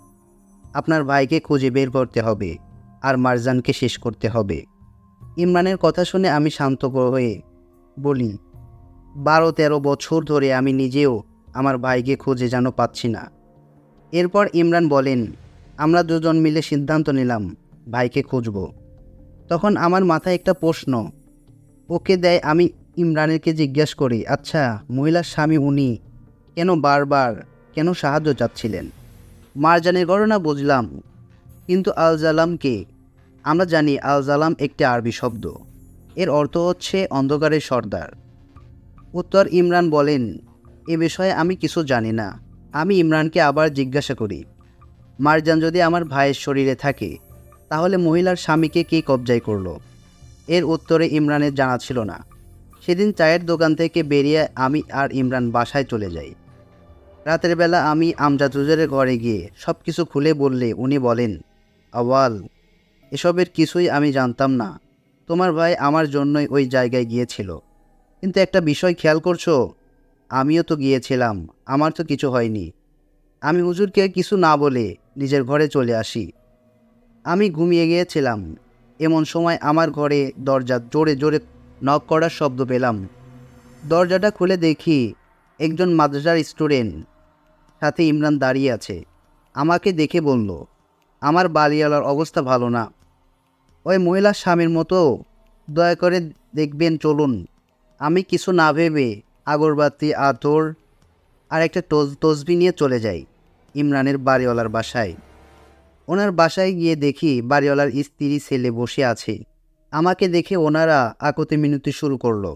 আপনার ভাইকে খুঁজে বের করতে হবে আর মারজানকে শেষ করতে হবে। ইমরানের কথা শুনে আমি শান্ত হয়ে বলি, 12-13 বছর ধরে আমি নিজেও আমার ভাইকে খুঁজে যেন পাচ্ছি না। এরপর ইমরান বলেন, আমরা দুজন মিলে সিদ্ধান্ত নিলাম ভাইকে খুঁজব। তখন আমার মাথায় একটা প্রশ্ন ওকে দেয়। আমি ইমরানেরকে জিজ্ঞাসা করি, আচ্ছা, মহিলার স্বামী উনি কেন সাহায্য চাচ্ছিলেন? মারজানের ঘটনা বুঝলাম, কিন্তু আল জালামকে? আমরা জানি আল জালাম একটি আরবি শব্দ, এর অর্থ হচ্ছে অন্ধকারের সর্দার। উত্তর ইমরান বলেন, এ বিষয়ে আমি কিছু জানি না। আমি ইমরানকে আবার জিজ্ঞাসা করি, মারজান যদি আমার ভাইয়ের শরীরে থাকে তাহলে মহিলার স্বামীকে কে কবজায় করলো? এর উত্তরে ইমরানের জানা ছিল না। সেদিন চায়ের দোকান থেকে বেরিয়ে আমি আর ইমরান বাসায় চলে যাই। রাতের বেলা আমি আমজাদ হুজুরের ঘরে গিয়ে সব কিছু খুলে বললে উনি বলেন, আওয়াল, এসবের কিছুই আমি জানতাম না। তোমার ভাই আমার জন্যই ওই জায়গায় গিয়েছিল। কিন্তু একটা বিষয় খেয়াল করছো, আমিও তো গিয়েছিলাম, আমার তো কিছু হয়নি। আমি হুজুরকে কিছু না বলে নিজের ঘরে চলে আসি। আমি ঘুমিয়ে গিয়েছিলাম, এমন সময় আমার ঘরে দরজা জোরে জোরে নক করার শব্দ পেলাম। দরজাটা খুলে দেখি একজন মাদ্রাসার স্টুডেন্ট, সাথে ইমরান দাঁড়িয়ে আছে। আমাকে দেখে বলল, আমার বাড়িওয়ালার অবস্থা ভালো না, ওই মহিলার স্বামীর মতো, দয়া করে দেখবেন চলুন। আমি কিছু না ভেবে আগরবাতি, আতর আর একটা তসবি নিয়ে চলে যাই ইমরানের বাড়িওয়ালার বাসায়। ওনার বাসায় গিয়ে দেখি বাড়িওয়ালার স্ত্রী ছেলে বসে আছে। আমাকে দেখে ওনারা আকুতি মিনতি শুরু করলো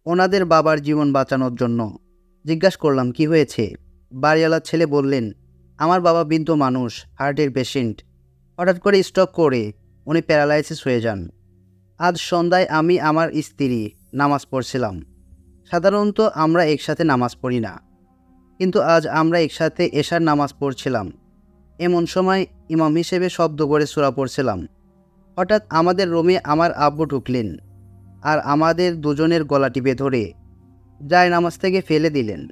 ওনাদের বাবার জীবন বাঁচানোর জন্য। জিজ্ঞাসা করলাম, কি হয়েছে? বাড়িওয়ালার ছেলে বললেন, আমার বাবা বৃদ্ধ মানুষ, হার্টের পেশেন্ট, হঠাৎ করে স্ট্রোক করে উনি প্যারালাইসিস হয়ে যান। আজ সন্ধ্যায় আমি আমার স্ত্রী নামাজ পড়ছিলাম। সাধারণত আমরা একসাথে নামাজ পড়ি না, কিন্তু আজ আমরা একসাথে এশার নামাজ পড়ছিলাম। এমন সময় ইমাম হিসেবে শব্দ করে সূরা পড়ছিলাম। হঠাৎ আমাদের রুমে আমার আব্বু ঢুকলেন আর আমাদের দুজনের গলা টিপে ধরে যায় নামাজ থেকে ফেলে দিলেন।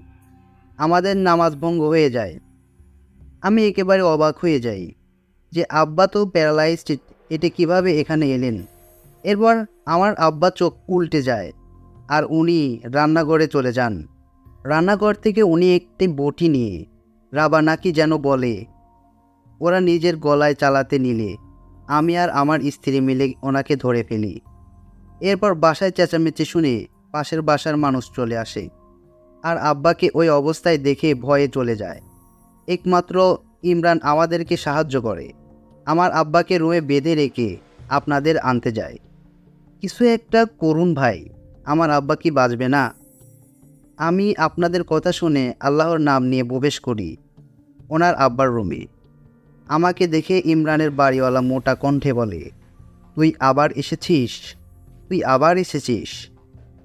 আমাদের নামাজ ভঙ্গ হয়ে যায়। আমি একেবারে অবাক হয়ে যাই যে আব্বা তো প্যারালাইজড, এটা কিভাবে এখানে এলেন। এরপর আমার আব্বা চোখ উল্টে যায় আর উনি রান্নাঘরে চলে যান। রান্নাঘর থেকে উনি একটি বটি নিয়ে রাবা নাকি যেন বলে ওরা নিজের গলায় চালাতে নিলে আমি আর আমার স্ত্রী মিলে ওনাকে ধরে ফেলি। এরপর বাসায় চেঁচামেচি শুনে পাশের বাসার মানুষ চলে আসে আর আব্বাকে ওই অবস্থায় দেখে ভয়ে চলে যায়। একমাত্র ইমরান আমাদেরকে সাহায্য করে, আমার আব্বাকে রুমে বেঁধে রেখে আপনাদের আনতে যায়। কিছু একটা করুন ভাই, আমার আব্বা কি বাঁচবে না? আমি আপনাদের কথা শুনে আল্লাহর নাম নিয়ে প্রবেশ করি ওনার আব্বার রুমে। আমাকে দেখে ইমরানের বাড়িওয়ালা মোটা কণ্ঠে বলে, তুই আবার এসেছিস? তুই আবার এসেছিস?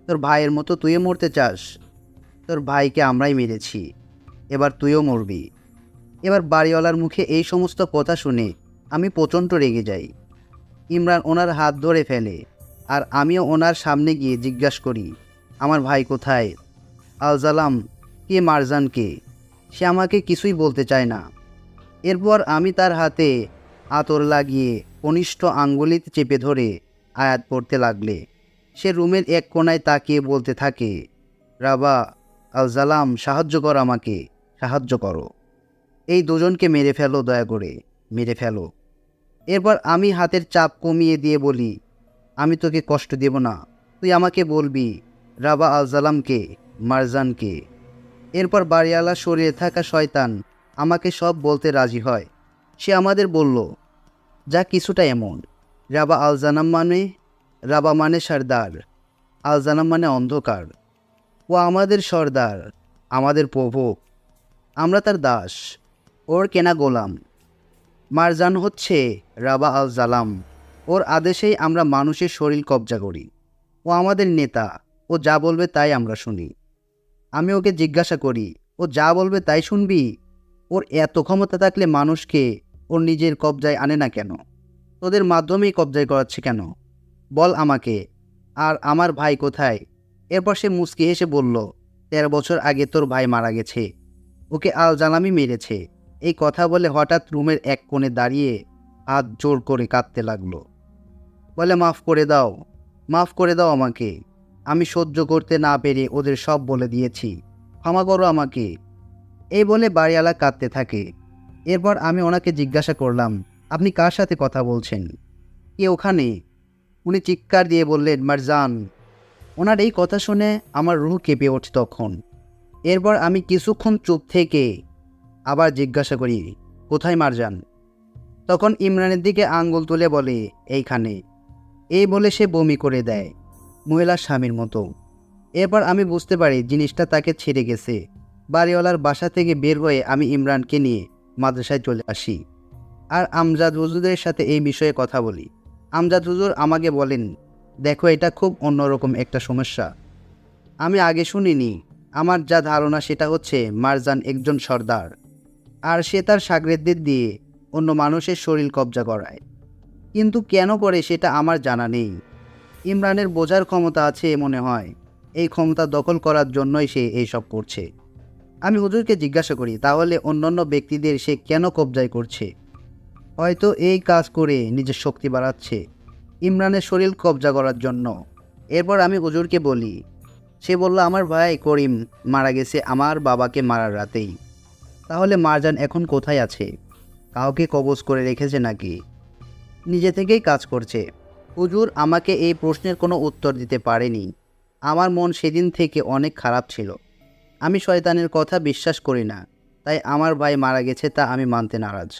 তোর ভাইয়ের মতো তুইও মরতে চাস? তোর ভাইকে আমরাই মেরেছি, এবার তুইও মরবি। এবার বাড়িওয়ালার মুখে এই সমস্ত কথা শুনে আমি প্রচণ্ড রেগে যাই। ইমরান ওনার হাত ধরে ফেলে আর আমিও ওনার সামনে গিয়ে জিজ্ঞাসা করি, আমার ভাই কোথায়? আলজালাম কে, মারজান কে? সে আমাকে কিছুই বলতে চায় না। এরপর আমি তার হাতে আতর লাগিয়ে কনিষ্ঠ আঙ্গুলিতে চেপে ধরে আয়াত পড়তে লাগলে সে রুমের এক কোণায় তাকিয়ে বলতে থাকে, রাবা, আলজালাম, সাহায্য কর, আমাকে সাহায্য করো। এই দুজনকে মেরে ফেলো, দয়া করে মেরে ফেলো। এরপর আমি হাতের চাপ কমিয়ে দিয়ে বলি, আমি তোকে কষ্ট দেব না, তুই আমাকে বলবি রাবা আলজালামকে, মারজানকে। এরপর বাড়িওয়ালা শরীরে থাকা শয়তান আমাকে সব বলতে রাজি হয়। সে আমাদের বলল, যা কিছুটা এমন, রাবা আলজানাম মানে, রাবা মানে সর্দার, আলজানাম মানে অন্ধকার। ও আমাদের সর্দার, আমাদের প্রভু, আমরা তার দাস, ওর কেনা গোলাম। মারজান হচ্ছে রাবা আল জালাম, ওর আদেশেই আমরা মানুষের শরীর কবজা করি। ও আমাদের নেতা, ও যা বলবে তাই আমরা শুনি। আমি ওকে জিজ্ঞাসা করি, ও যা বলবে তাই শুনবি? ওর এত ক্ষমতা থাকলে মানুষকে ওর নিজের কবজায় আনে না কেন? তোদের মাধ্যমেই কবজায় করাচ্ছে কেন? বল আমাকে। আর আমার ভাই কোথায়? এরপর সে মুচকি হেসে বলল, 13 বছর আগে তোর ভাই মারা গেছে, ওকে আল জালামই মেরেছে। এই কথা বলে হঠাৎ রুমের এক কোণে দাঁড়িয়ে হাত জোর করে কাঁদতে লাগলো। বলে, মাফ করে দাও, মাফ করে দাও আমাকে, আমি সহ্য করতে না পেরে ওদের সব বলে দিয়েছি, ক্ষমা করো আমাকে। এই বলে বাড়িওয়ালা কাঁদতে থাকে। এরপর আমি ওনাকে জিজ্ঞাসা করলাম, আপনি কার সাথে কথা বলছেন? কে ওখানে? উনি চিৎকার দিয়ে বললেন, মারজান। ওনার এই কথা শুনে আমার রুহ কেঁপে ওঠে তখন। এরপর আমি কিছুক্ষণ চুপ থেকে আবার জিজ্ঞাসা করি, কোথায় মারজান? তখন ইমরানের দিকে আঙ্গুল তুলে বলে, এইখানে। এই বলে সে বমি করে দেয়, মহিলার স্বামীর মতো। এরপর আমি বুঝতে পারি জিনিসটা তাকে ছেড়ে গেছে। বাড়িওয়ালার বাসা থেকে বের হয়ে আমি ইমরানকে নিয়ে মাদ্রাসায় চলে আসি আর আমজাদ হুজুরের সাথে এই বিষয়ে কথা বলি। আমজাদ হুজুর আমাকে বলেন, দেখো এটা খুব অন্যরকম একটা সমস্যা, আমি আগে শুনিনি। আমার যা ধারণা সেটা হচ্ছে মারজান একজন সর্দার, আর সে তার শাগরেদদের দিয়ে অন্য মানুষের শরীর কবজা করায়। কিন্তু কেন করে সেটা আমার জানা নেই। ইমরানের বোঝার ক্ষমতা আছে মনে হয়, এই ক্ষমতা দখল করার জন্যই সে এইসব করছে। আমি হুজুরকে জিজ্ঞাসা করি, তাহলে অন্যান্য ব্যক্তিদের সে কেন কবজায় করছে? হয়তো এই কাজ করে নিজের শক্তি বাড়াচ্ছে, ইমরানের শরীর কবজা করার জন্য। এরপর আমি হুজুরকে বলি, সে বলল আমার ভাই করিম মারা গেছে আমার বাবাকে মারার রাতেই। তাহলে মারজান এখন কোথায় আছে? কাউকে কবজ করে রেখেছে নাকি নিজে থেকেই কাজ করছে? হুজুর আমাকে এই প্রশ্নের কোনো উত্তর দিতে পারেনি। আমার মন সেদিন থেকে অনেক খারাপ ছিল। আমি শয়তানের কথা বিশ্বাস করি না, তাই আমার ভাই মারা গেছে তা আমি মানতে নারাজ।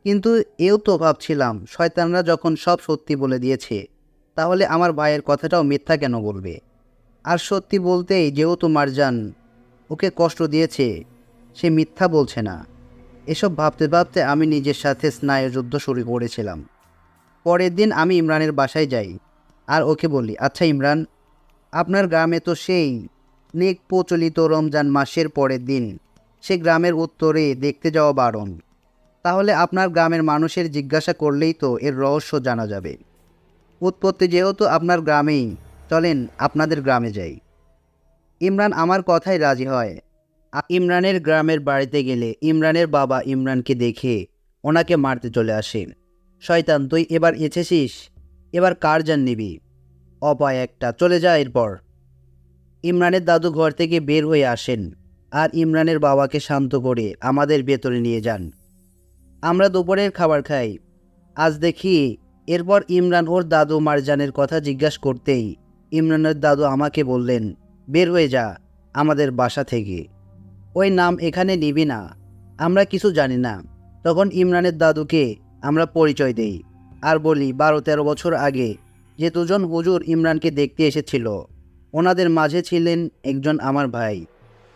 কিন্তু এও তো ভাবছিলাম, শয়তানরা যখন সব সত্যি বলে দিয়েছে, তাহলে আমার ভাইয়ের কথাটাও মিথ্যা কেন বলবে? আর সত্যি বলতেই যেহেতু মারজান ওকে কষ্ট দিয়েছে, সে মিথ্যা বলছে না। এসব ভাবতে ভাবতে আমি নিজের সাথে স্নায়ুযুদ্ধ শুরু করেছিলাম। পরের দিন আমি ইমরানের বাসায় যাই আর ওকে বলি, আচ্ছা ইমরান, আপনার গ্রামে তো সেই নেক প্রচলিত রমজান মাসের পরের দিন সে গ্রামের উত্তরে দেখতে যাওয়া বারণ। তাহলে আপনার গ্রামের মানুষের জিজ্ঞাসা করলেই তো এর রহস্য জানা যাবে। উৎপত্তি যেহেতু আপনার গ্রামেই, চলেন আপনাদের গ্রামে যাই। ইমরান আমার কথায় রাজি হয়। ইমরানের গ্রামের বাড়িতে গেলে ইমরানের বাবা ইমরানকে দেখে ওনাকে মারতে চলে আসে। শয়তান, তুই এবার এসেছিস, এবার কার জান নিবি? অপায় একটা, চলে যা এরপর। ইমরানের দাদু ঘর থেকে বের হয়ে আসেন আর ইমরানের বাবাকে শান্ত করে আমাদের ভেতরে নিয়ে যান। আমরা দুপুরের খাবার খাই। আজ দেখি, এরপর ইমরান ওর দাদু মারজানের কথা জিজ্ঞাসা করতেই ইমরানের দাদু আমাকে বললেন, বের হয়ে যা আমাদের বাসা থেকে, ওই নাম এখানে নিবি না, আমরা কিছু জানি না। তখন ইমরানের দাদুকে আমরা পরিচয় দেই আর বলি 12-13 বছর আগে যে দুজন হুজুর ইমরানকে দেখতে এসেছিল, ওনাদের মাঝে ছিলেন একজন আমার ভাই।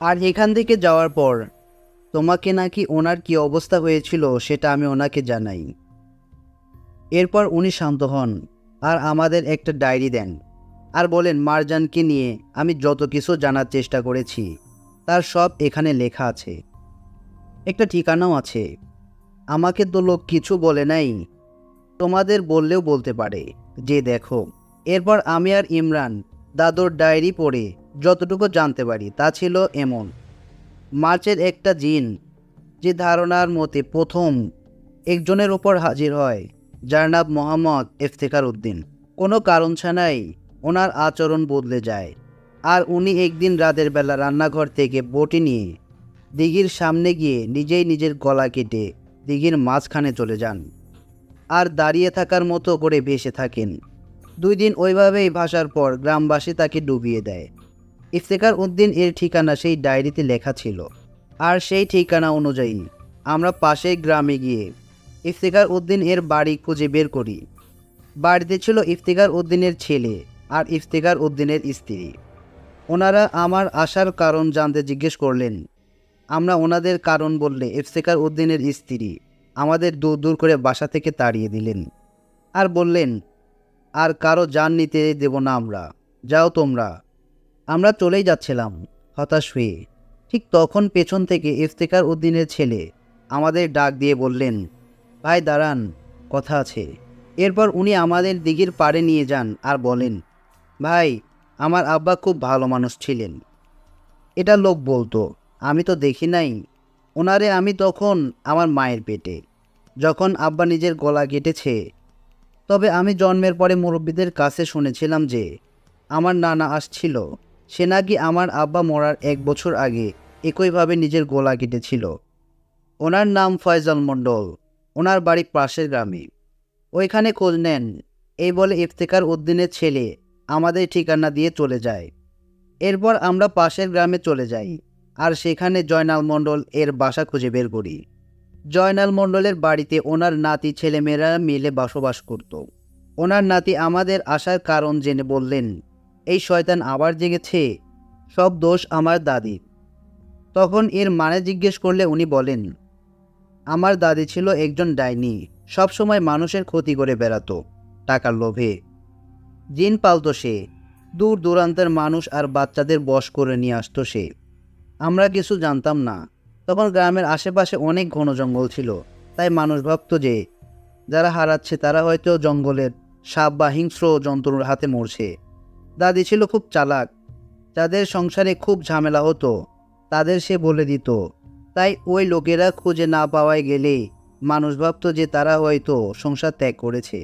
আর এখান থেকে যাওয়ার পর তোমাকে নাকি ওনার কী অবস্থা হয়েছিল সেটা আমি ওনাকে জানাই। এরপর উনি শান্ত হন আর আমাদের একটা ডায়েরি দেন আর বলেন, মারজানকে নিয়ে আমি যত কিছু জানার চেষ্টা করেছি তার সব এখানে লেখা আছে, একটা ঠিকানাও আছে। আমাকে তো লোক কিছু বলে নাই, তোমাদের বললেও বলতে পারে, যে দেখো। এরপর আমি আর ইমরান দাদুর ডায়েরি পড়ে যতটুকু জানতে পারি তা ছিল এমন, মার্চের একটা জিন যে ধারণার মতে প্রথম একজনের ওপর হাজির হয়, যার নাম মোহাম্মদ ইফতেখার উদ্দিন। কোনো কারণ ছাড়াই ওনার আচরণ বদলে যায় আর উনি একদিন রাতের বেলা রান্নাঘর থেকে বটি নিয়ে দিঘির সামনে গিয়ে নিজেই নিজের গলা কেটে দিঘির মাঝখানে চলে যান আর দাঁড়িয়ে থাকার মতো করে ভেসে থাকেন। 2 দিন ওইভাবেই ভাসার পর গ্রামবাসী তাকে ডুবিয়ে দেয়। ইফতেখার উদ্দিন এর ঠিকানা সেই ডায়েরিতে লেখা ছিল আর সেই ঠিকানা অনুযায়ী আমরা পাশের গ্রামে গিয়ে ইফতেখার উদ্দিন এর বাড়ি খুঁজে বের করি। বাড়িতে ছিল ইফতেখার উদ্দিনের ছেলে আর ইফতেখার উদ্দিনের স্ত্রী। ওনারা আমার আসার কারণ জানতে জিজ্ঞেস করলেন। আমরা ওনাদের কারণ বললে ইফতেখার উদ্দিনের স্ত্রী আমাদের দূর দূর করে বাসা থেকে তাড়িয়ে দিলেন আর বললেন, আর কারো জান নিতে দেব না আমরা, যাও তোমরা। আমরা চলেই যাচ্ছিলাম হতাশ হয়ে। ঠিক তখন পেছন থেকে ইফতেখার উদ্দিনের ছেলে আমাদের ডাক দিয়ে বললেন, ভাই দাঁড়ান, কথা আছে। এরপর উনি আমাদের দিঘির পাড়ে নিয়ে যান আর বলেন, ভাই আমার আব্বা খুব ভালো মানুষ ছিলেন। এটা লোক বলতো, আমি তো দেখি নাই ওনারে। আমি তখন আমার মায়ের পেটে, যখন আব্বা নিজের গলা কেটেছে। তবে আমি জন্মের পরে মুরব্বীদের কাছে শুনেছিলাম যে আমার নানা আসছিল, সে নাকি আমার আব্বা মরার 1 বছর আগে একইভাবে নিজের গলা কেটেছিল। ওনার নাম ফয়জল মণ্ডল, ওনার বাড়ি পাশের গ্রামে, ওইখানে খোঁজ নেন। এই বলে ইফতেখার উদ্দিনের ছেলে আমাদের ঠিকানা দিয়ে চলে যায়। এরপর আমরা পাশের গ্রামে চলে যাই আর সেখানে জয়নাল মণ্ডল এর বাসা খুঁজে বের করি। জয়নাল মণ্ডলের বাড়িতে ওনার নাতি ছেলেমেয়েরা মিলে বসবাস করত। ওনার নাতি আমাদের আসার কারণ জেনে বললেন, এই শয়তান আবার জেগেছে, সব দোষ আমার দাদির। তখন এর মানে জিজ্ঞেস করলে উনি বলেন, আমার দাদি ছিল একজন ডাইনি, সবসময় মানুষের ক্ষতি করে বেড়াতো টাকার লোভে। জিন পালতো সে, দূর দূরান্তের মানুষ আর বাচ্চাদের বশ করে নিয়ে আসতো সে। আমরা কিছু জানতাম না, তখন গ্রামের আশেপাশে অনেক ঘন জঙ্গল ছিল, তাই মানুষ ভাবত যে যারা হারাচ্ছে তারা হয়তো জঙ্গলের সাপ বা হিংস্র জন্তুর হাতে মরছে। দাদি ছিল খুব চালাক, যাদের সংসারে খুব ঝামেলা হতো তাদের সে বলে দিত, তাই ওই লোকেরা খুঁজে না পাওয়ায় গেলে মানুষ ভাবত যে তারা হয়তো সংসার ত্যাগ করেছে।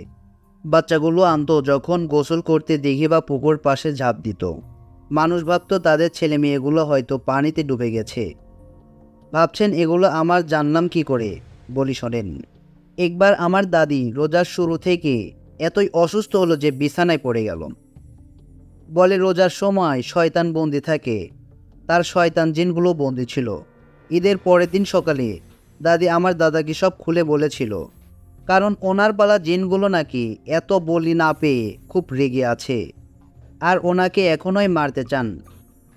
বাচ্চাগুলো আনতো যখন গোসল করতে দিঘি বা পুকুর পাশে ঝাঁপ দিত, মানুষ ভাবত তাদের ছেলে মেয়েগুলো হয়তো পানিতে ডুবে গেছে। ভাবছেন এগুলো আমার জানলাম কি করে? বলি শোনেন। একবার আমার দাদি রোজার শুরু থেকে এতই অসুস্থ হলো যে বিছানায় পড়ে গেল। বলে রোজার সময় শয়তান বন্দি থাকে, তার শয়তান জিনগুলো বন্দি ছিল। ঈদের পরের দিন সকালে দাদি আমার দাদাকে সব খুলে বলেছিল, কারণ ওনার পালা জিনগুলো নাকি এত বলি না পেয়ে খুব রেগে আছে আর ওনাকে এখনোই মারতে চান।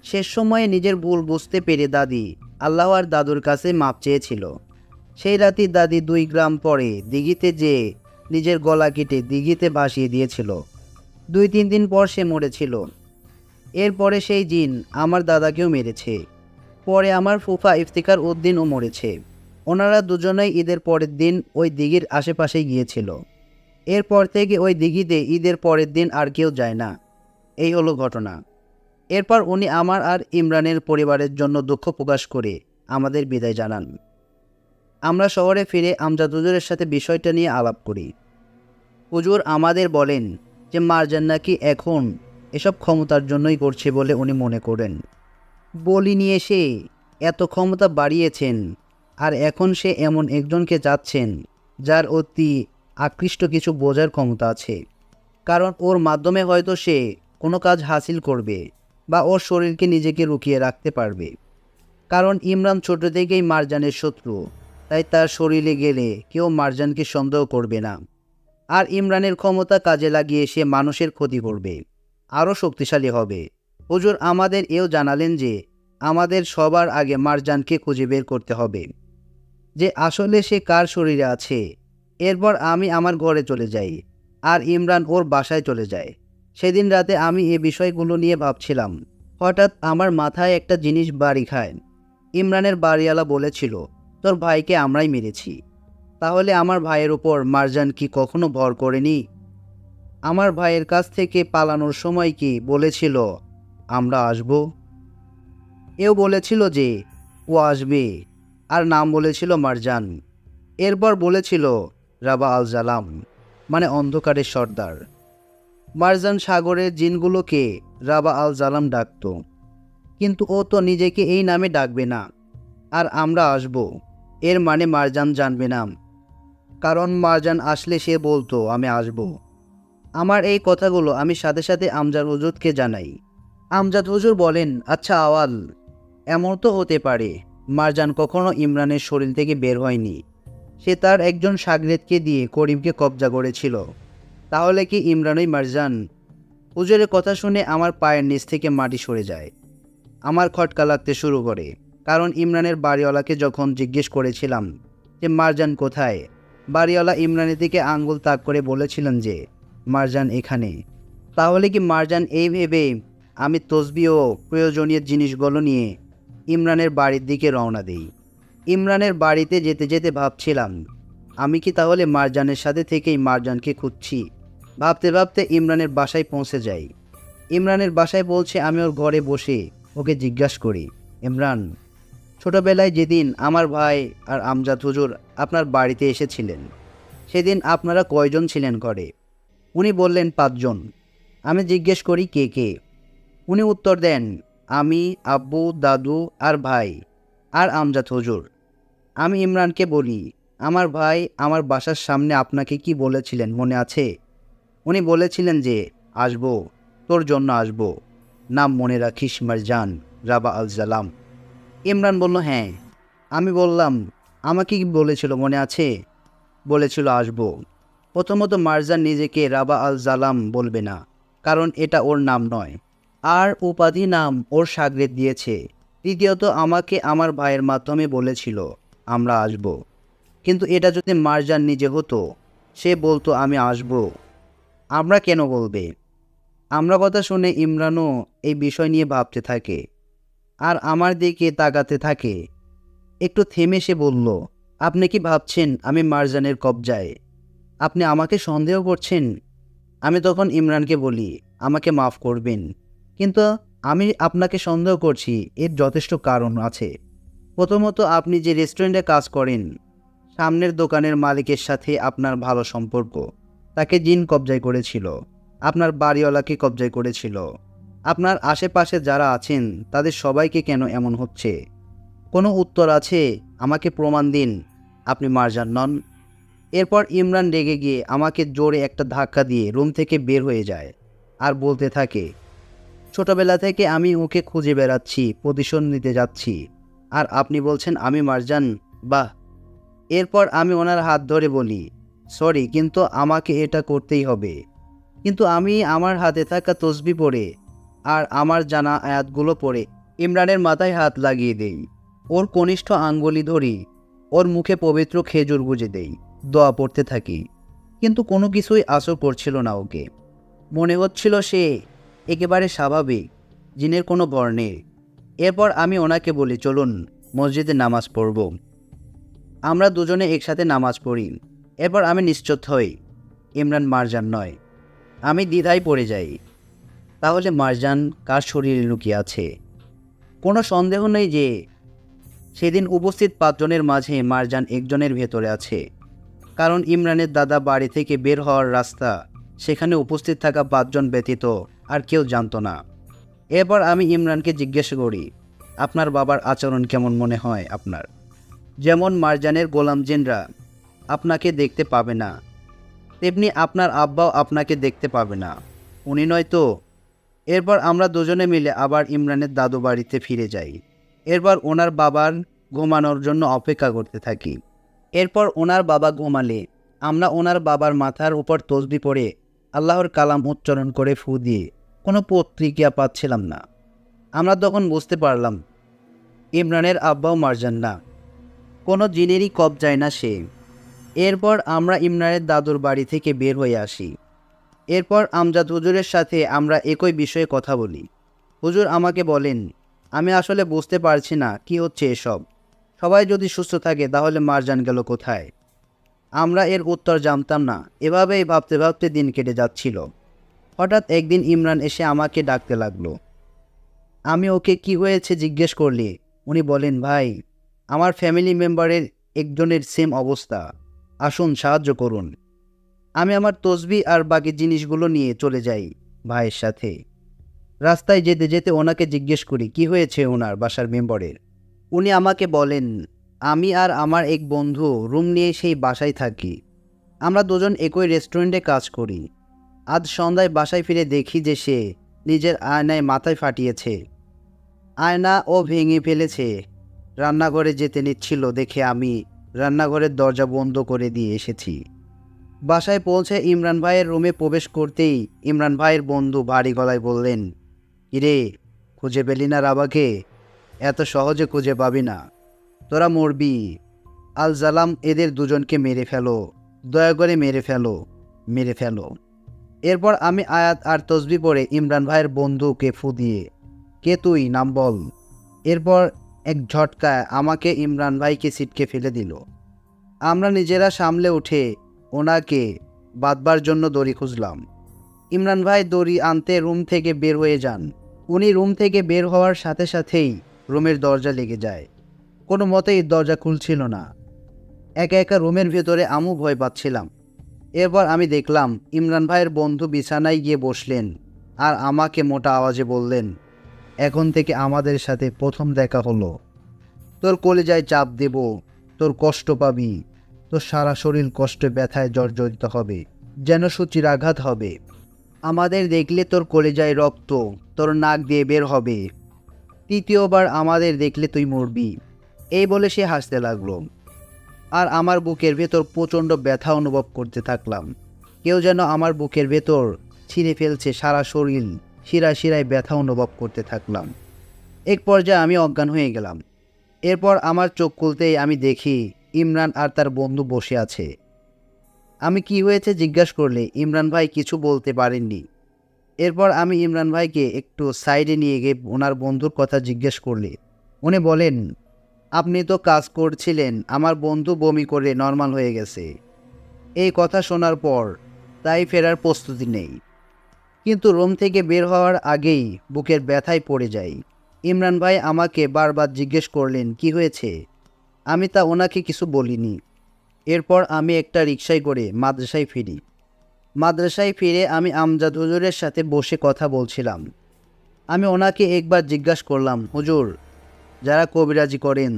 শেষ সময়ে নিজের ভুল বুঝতে পেরে দাদি আল্লাহ আর দাদুর কাছে মাপ চেয়েছিল। সেই রাতে দাদি 2 গ্রাম পরে দিঘিতে যেয়ে নিজের গলা কেটে দিঘিতে ভাসিয়ে দিয়েছিল। 2-3 দিন পর সে মরেছিল। এরপরে সেই জিন আমার দাদাকেও মেরেছে। পরে আমার ফুফা ইফতিখার উদ্দিনও মরেছে। ওনারা দুজনেই ঈদের পরের দিন ওই দিঘির আশেপাশে গিয়েছিল। এরপর থেকে ওই দিঘিতে ঈদের পরের দিন আর কেউ যায় না। এই হলো ঘটনা। এরপর উনি আমার আর ইমরানের পরিবারের জন্য দুঃখ প্রকাশ করে আমাদের বিদায় জানান। আমরা শহরে ফিরে আমজাদ হুজুরের সাথে বিষয়টা নিয়ে আলাপ করি। হুজুর আমাদের বলেন যে মারজান নাকি এখন এসব ক্ষমতার জন্যই করছে বলে উনি মনে করেন। বলি নিয়ে সে এত ক্ষমতা বাড়িয়েছেন, আর এখন সে এমন একজনকে চাচ্ছেন যার অতি আকৃষ্ট কিছু বোঝার ক্ষমতা আছে। কারণ ওর মাধ্যমে হয়তো সে কোনো কাজ হাসিল করবে বা ওর শরীরকে নিজেকে রুকিয়ে রাখতে পারবে। কারণ ইমরান ছোট থেকেই মারজানের শত্রু, তাই তার শরীরে গেলে কেউ মারজানকে সন্দেহ করবে না। আর ইমরানের ক্ষমতা কাজে লাগিয়ে সে মানুষের ক্ষতি করবে, আরও শক্তিশালী হবে। হুজুর আমাদের এও জানালেন যে আমাদের সবার আগে মারজানকে খুঁজে বের করতে হবে, যে আসলে সে কার শরীরে আছে। এরপর আমি আমার ঘরে চলে যাই আর ইমরান ওর বাসায় চলে যায়। সেদিন রাতে আমি এ বিষয়গুলো নিয়ে ভাবছিলাম, হঠাৎ আমার মাথায় একটা জিনিস বাড়ি খায়। ইমরানের বাড়িওয়ালা বলেছিল, তোর ভাইকে আমরাই মেরেছি। তাহলে আমার ভাইয়ের উপর মারজান কি কখনো ভর করেনি? আমার ভাইয়ের কাছ থেকে পালানোর সময় কি বলেছিল আমরা আসব? এও বলেছিল যে ও আসবে, আর নাম বলেছিল মারজান। এরপর বলেছিল রাবা আল জালাম, মানে অন্ধকারের সর্দার। মারজান সাগরের জিনগুলোকে রাবা আল জালাম ডাকত, কিন্তু ও তো নিজেকে এই নামে ডাকবে না। আর আমরা আসব, এর মানে মারজান জানবে না, কারণ মারজান আসলে সে বলতো আমি আসব। আমার এই কথাগুলো আমি সাথে সাথে আমজাদ হুজুরকে জানাই। আমজাদ হুজুর বলেন, আচ্ছা আওয়াল, এমন তো হতে পারে মারজান কখনো ইমরানের শরীর থেকে বের হয়নি, সে তার একজন শাগরেদকে দিয়ে করিমকে কবজা করেছিল। তাহলে কি ইমরানই মারজান? হুজুরের কথা শুনে আমার পায়ের নিচ থেকে মাটি সরে যায়। আমার খটকা লাগতে শুরু করে, কারণ ইমরানের বাড়িওয়ালাকে যখন জিজ্ঞেস করেছিলাম যে মারজান কোথায়, বাড়িওয়ালা ইমরানের দিকে আঙ্গুল তাক করে বলেছিলেন যে মারজান এখানে। তাহলে কি মারজান? এই ভেবে আমি তসবিহ ও প্রয়োজনীয় জিনিসগুলো নিয়ে ইমরানের বাড়ির দিকে রওনা দিই। ইমরানের বাড়িতে যেতে যেতে ভাবছিলাম, আমি কি তাহলে মারজানের সাথে থেকেই মারজানকে খুঁজছি? ভাবতে ভাবতে ইমরানের বাসায় পৌঁছে যাই। ইমরানের বাসায় বলছে আমি ওর ঘরে বসে ওকে জিজ্ঞাসা করি, ইমরান, ছোটবেলায় যেদিন আমার ভাই আর আমজাদ হুজুর আপনার বাড়িতে এসেছিলেন, সেদিন আপনারা কয়জন ছিলেন ঘরে? উনি বললেন 5 জন। আমি জিজ্ঞেস করি কে কে? উনি উত্তর দেন, আমি, আব্বু, দাদু আর ভাই আর আমজাদ হুজুর। আমি ইমরানকে বলি, আমার ভাই আমার বাসার সামনে আপনাকে কি বলেছিলেন মনে আছে? উনি বলেছিলেন যে আসবো, তোর জন্য আসবো, নাম মনে রাখিস মারজান, রাবা আল জালাম। ইমরান বলল হ্যাঁ। আমি বললাম, আমাকে কি বলেছিল মনে আছে? বলেছিল আসবো। প্রথমত মারজান নিজেকে রাবা আল জালাম বলবে না, কারণ এটা ওর নাম নয়। আর উপাধি নাম ওর সাগরেদ দিয়েছে। তৃতীয়ত আমাকে আমার ভাইয়ের মাধ্যমে বলেছিল আমরা আসব। কিন্তু এটা যদি মারজান নিজে হতো, সে বলতো আমি আসব। আমরা কেন বলবে? আমরা কথা শুনে ইমরানও এই বিষয় নিয়ে ভাবতে থাকে আর আমার দিকে তাকাতে থাকে। একটু থেমে সে বলল, আপনি কি ভাবছেন আমি মারজানের কবজায়? আপনি আমাকে সন্দেহ করছেন? আমি তখন ইমরানকে বলি, আমাকে মাফ করবেন, কিন্তু আমি আপনাকে সন্দেহ করছি এর যথেষ্ট কারণ আছে। প্রথমত, আপনি যে রেস্টুরেন্টে কাজ করেন, সামনের দোকানের মালিকের সাথে আপনার ভালো সম্পর্ক। তাকে জিন কবজায় করেছিল, আপনার বাড়িওয়ালাকে কবজায় করেছিল। আপনার আশেপাশে যারা আছেন তাদের সবাইকে কেন এমন হচ্ছে? কোনো উত্তর আছে? আমাকে প্রমাণ দিন আপনি মারজান নন। এরপর ইমরান রেগে গিয়ে আমাকে জোরে একটা ধাক্কা দিয়ে রুম থেকে বের হয়ে যায় আর বলতে থাকে, ছোটবেলা থেকে আমি ওকে খুঁজে বেড়াচ্ছি, প্রতিশোধ নিতে যাচ্ছি, আর আপনি বলছেন আমি মারজান? বাহ! এরপর আমি ওনার হাত ধরে বলি, সরি, কিন্তু আমাকে এটা করতেই হবে। কিন্তু আমি আমার হাতে থাকা তসবি পড়ে আর আমার জানা আয়াতগুলো পড়ে ইমরানের মাথায় হাত লাগিয়ে দেই। ওর কনিষ্ঠ আঙ্গুলি ধরি, ওর মুখে পবিত্র খেজুর গুজে দেই, দোয়া পড়তে থাকি। কিন্তু কোনো কিছুই আসর করছিল না ওকে। মনে হচ্ছিল সে একেবারে স্বাভাবিক, জিনের কোনো ভর নেই। এরপর আমি ওনাকে বলি, চলুন মসজিদে নামাজ পড়ব। আমরা দুজনে একসাথে নামাজ পড়ি। এরপর আমি নিশ্চিত হই ইমরান মারজান নয়। আমি দ্বিধায় পড়ে যাই, তাহলে মারজান কার শরীরে লুকিয়ে আছে? কোনো সন্দেহ নেই যে সেদিন উপস্থিত 5 জনের মাঝে মারজান একজনের ভেতরে আছে। কারণ ইমরানের দাদা বাড়ি থেকে বের হওয়ার রাস্তা সেখানে উপস্থিত থাকা 5 জন ব্যতীত আর কেউ জানতো না। এরপর আমি ইমরানকে জিজ্ঞেস করি, আপনার বাবার আচরণ কেমন মনে হয় আপনার? যেমন মারজানের গোলাম জিনরা আপনাকে দেখতে পাবে না, তেমনি আপনার আব্বাও আপনাকে দেখতে পাবে না। উনি নয় তো? এরপর আমরা দুজনে মিলে আবার ইমরানের দাদু বাড়িতে ফিরে যাই। এরপর ওনার বাবার ঘুমানোর জন্য অপেক্ষা করতে থাকি। এরপর ওনার বাবা ঘুমালে আমরা ওনার বাবার মাথার উপর তসবি পড়ে আল্লাহর কালাম উচ্চারণ করে ফু দিয়ে কোনো প্রতিক্রিয়া পাচ্ছিলাম না। আমরা তখন বুঝতে পারলাম ইমরানের আব্বাও মারজান না, কোনো জিনেরই কবজায় না সে। এরপর আমরা ইমরানের দাদুর বাড়ি থেকে বের হয়ে আসি। এরপর আমজাদ হুজুরের সাথে আমরা একই বিষয়ে কথা বলি। হুজুর আমাকে বলেন, আমি আসলে বুঝতে পারছি না কি হচ্ছে এসব। সবাই যদি সুস্থ থাকে তাহলে মারজান গেল কোথায়? আমরা এর উত্তর জানতাম না। এভাবেই ভাবতে ভাবতে দিন কেটে যাচ্ছিল। হঠাৎ একদিন ইমরান এসে আমাকে ডাকতে লাগলো। আমি ওকে কি হয়েছে জিজ্ঞেস করলে উনি বলেন, ভাই, আমার ফ্যামিলি মেম্বারের একজনের সেম অবস্থা, আসুন সাহায্য করুন। আমি আমার তসবি আর বাকি জিনিসগুলো নিয়ে চলে যাই ভাইয়ের সাথে। রাস্তায় যেতে যেতে ওনাকে জিজ্ঞেস করি কি হয়েছে ওনার বাসার মেম্বারের। উনি আমাকে বলেন, আমি আর আমার এক বন্ধু রুম নিয়ে সেই বাসায় থাকি। আমরা দুজন একই রেস্টুরেন্টে কাজ করি। আজ সন্ধ্যায় বাসায় ফিরে দেখি যে সে নিজের আয়নায় মাথায় ফাটিয়েছে। আয়না ও ভেঙে ফেলেছে। রান্নাঘরে যেতে নিচ্ছিল দেখে আমি রান্নাঘরের দরজা বন্ধ করে দিয়ে এসেছি। বাসায় পৌঁছে ইমরান ভাইয়ের রুমে প্রবেশ করতেই ইমরান ভাইয়ের বন্ধু ভারী গলায় বললেন, কিরে, খুঁজে পেলি না রাবাকে? এত সহজে খুঁজে পাবি না, তোরা মরবি। আল জালাম এদের দুজনকে মেরে ফেলো, দয়া করে মেরে ফেলো, মেরে ফেলো। এরপর আমি আয়াত আর তসবি পড়ে ইমরান ভাইয়ের বন্ধুকে ফু দিয়ে, কে তুই, নাম বল। এরপর এক ঝটকায় আমাকে ইমরান ভাইকে ছিটকে ফেলে দিল। আমরা নিজেরা সামলে উঠে ওনাকে বাঁধবার জন্য দড়ি খুঁজলাম। ইমরান ভাই দড়ি আনতে রুম থেকে বের হয়ে যান। উনি রুম থেকে বের হওয়ার সাথে সাথেই রুমের দরজা লেগে যায়। কোনো মতেই দরজা খুলছিল না। একা একা রুমের ভেতরে আমু ভয় পাচ্ছিলাম। এরপর আমি দেখলাম ইমরান ভাইয়ের বন্ধু বিছানায় গিয়ে বসলেন আর আমাকে মোটা আওয়াজে বললেন, এখন থেকে আমাদের সাথে প্রথম দেখা হলো। তোর কলিজায় চাপ দেব, তোর কষ্ট পাবি, তোর সারা শরীর কষ্টে ব্যথায় জর্জরিত হবে, যেন সূচির আঘাত হবে। আমাদের দেখলে তোর কলিজায় রক্ত তোর নাক দিয়ে বের হবে। তৃতীয়বার আমাদের দেখলে তুই মরবি। এই বলে সে হাসতে লাগলো। আর আমার বুকের ভেতর প্রচণ্ড ব্যথা অনুভব করতে থাকলাম। কেউ যেন আমার বুকের ভেতর ছিঁড়ে ফেলছে সারা শরীর, শিরায় শিরায় ব্যথা অনুভব করতে থাকলাম। এক পর্যায়ে আমি অজ্ঞান হয়ে গেলাম। এরপর আমার চোখ খুলতেই আমি দেখি ইমরান আর তার বন্ধু বসে আছে। আমি কি হয়েছে জিজ্ঞাসা করলে ইমরান ভাই কিছু বলতে পারেননি। এরপর আমি ইমরান ভাইকে একটু সাইডে নিয়ে গিয়ে ওনার বন্ধুর কথা জিজ্ঞেস করলে উনি বলেন, আপনি তো কাজ করছিলেন, আমার বন্ধু বমি করে নর্মাল হয়ে গেছে। এই কথা শোনার পর তাই ফেরার প্রস্তুতি নেই, কিন্তু রুম থেকে বের হওয়ার আগেই বুকের ব্যথায় পড়ে যাই। ইমরান ভাই আমাকে বারবার জিজ্ঞেস করলেন কি হয়েছে। আমি তা ওনাকে কিছু বলিনি। এরপর আমি একটা রিকশায় করে মাদ্রাসায় ফিরি। মাদ্রাসায় ফিরে আমি আমজাদ হুজুরের সাথে বসে কথা বলছিলাম। আমি ওনাকে একবার জিজ্ঞাসা করলাম, হুজুর, যারা কবিরাজি করেন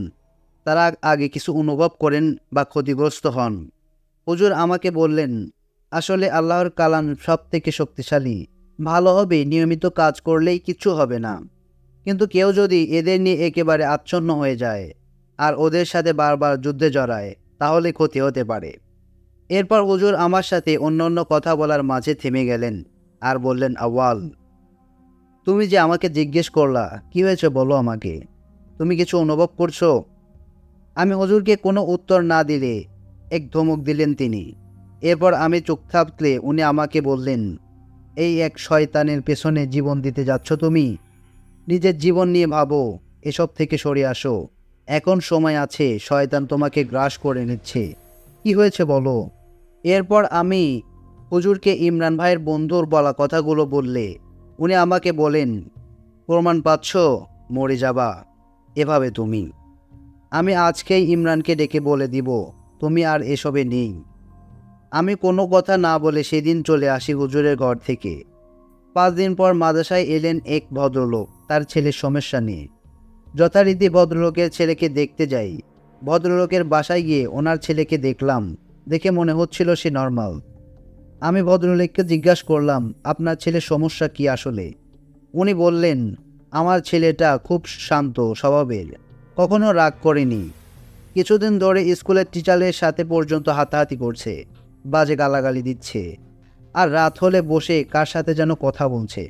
তারা আগে কিছু অনুভব করেন বা ক্ষতিগ্রস্ত হন? হুজুর আমাকে বললেন, আসলে আল্লাহর কালাম সব থেকে শক্তিশালী। ভালো হবে নিয়মিত কাজ করলেই কিচ্ছু হবে না, কিন্তু কেউ যদি এদের নিয়ে একেবারে আচ্ছন্ন হয়ে যায় আর ওদের সাথে বারবার যুদ্ধে জড়ায় তাহলে ক্ষতি হতে পারে। এরপর হুজুর আমার সাথে অন্য কথা বলার মাঝে থেমে গেলেন আর বললেন, আউয়াল, তুমি যে আমাকে জিজ্ঞেস করলা কি হয়েছে বলো আমাকে, তুমি কিছু অনুভব করছো? আমি হুজুরকে কোনো উত্তর না দিলে এক ধমক দিলেন তিনি। এরপর আমি চোখ থাপলে উনি আমাকে বললেন, এই এক শয়তানের পেছনে জীবন দিতে যাচ্ছ তুমি? নিজের জীবন নিয়ে ভাবো, এসব থেকে সরে আসো। এখন সময় আছে, শয়তান তোমাকে গ্রাস করে নিচ্ছে। কি হয়েছে বলো? এরপর আমি হুজুরকে ইমরান ভাইয়ের বন্ধুর বলা কথাগুলো বললে উনি আমাকে বলেন, প্রমাণ পাচ্ছ, মরে যাবা এভাবে তুমি। আমি আজকেই ইমরানকে ডেকে বলে দিব তুমি আর এসবে নেই। আমি কোনো কথা না বলে সেদিন চলে আসি হুজুরের ঘর থেকে। 5 দিন পর মাদ্রাসায় এলেন এক ভদ্রলোক তার ছেলের সমস্যা নিয়ে। যথারীতি ভদ্রলোকের ছেলেকে দেখতে যাই। ভদ্রলোকের বাসায় গিয়ে ওনার ছেলেকে দেখলাম, দেখে মনে হচ্ছিল সে নর্মাল। আমি ভদ্রলোককে জিজ্ঞাসা করলাম, আপনার ছেলের সমস্যা কি আসলে? উনি বললেন, আমার ছেলেটা খুব শান্ত স্বভাবের, কখনো রাগ করেনি। কিছুদিন ধরে স্কুলের টিচারের সাথে পর্যন্ত হাতাহাতি করছে, বাজে গালাগালি দিচ্ছে, আর রাত হলে বসে কার সাথে যেন কথা বলছে।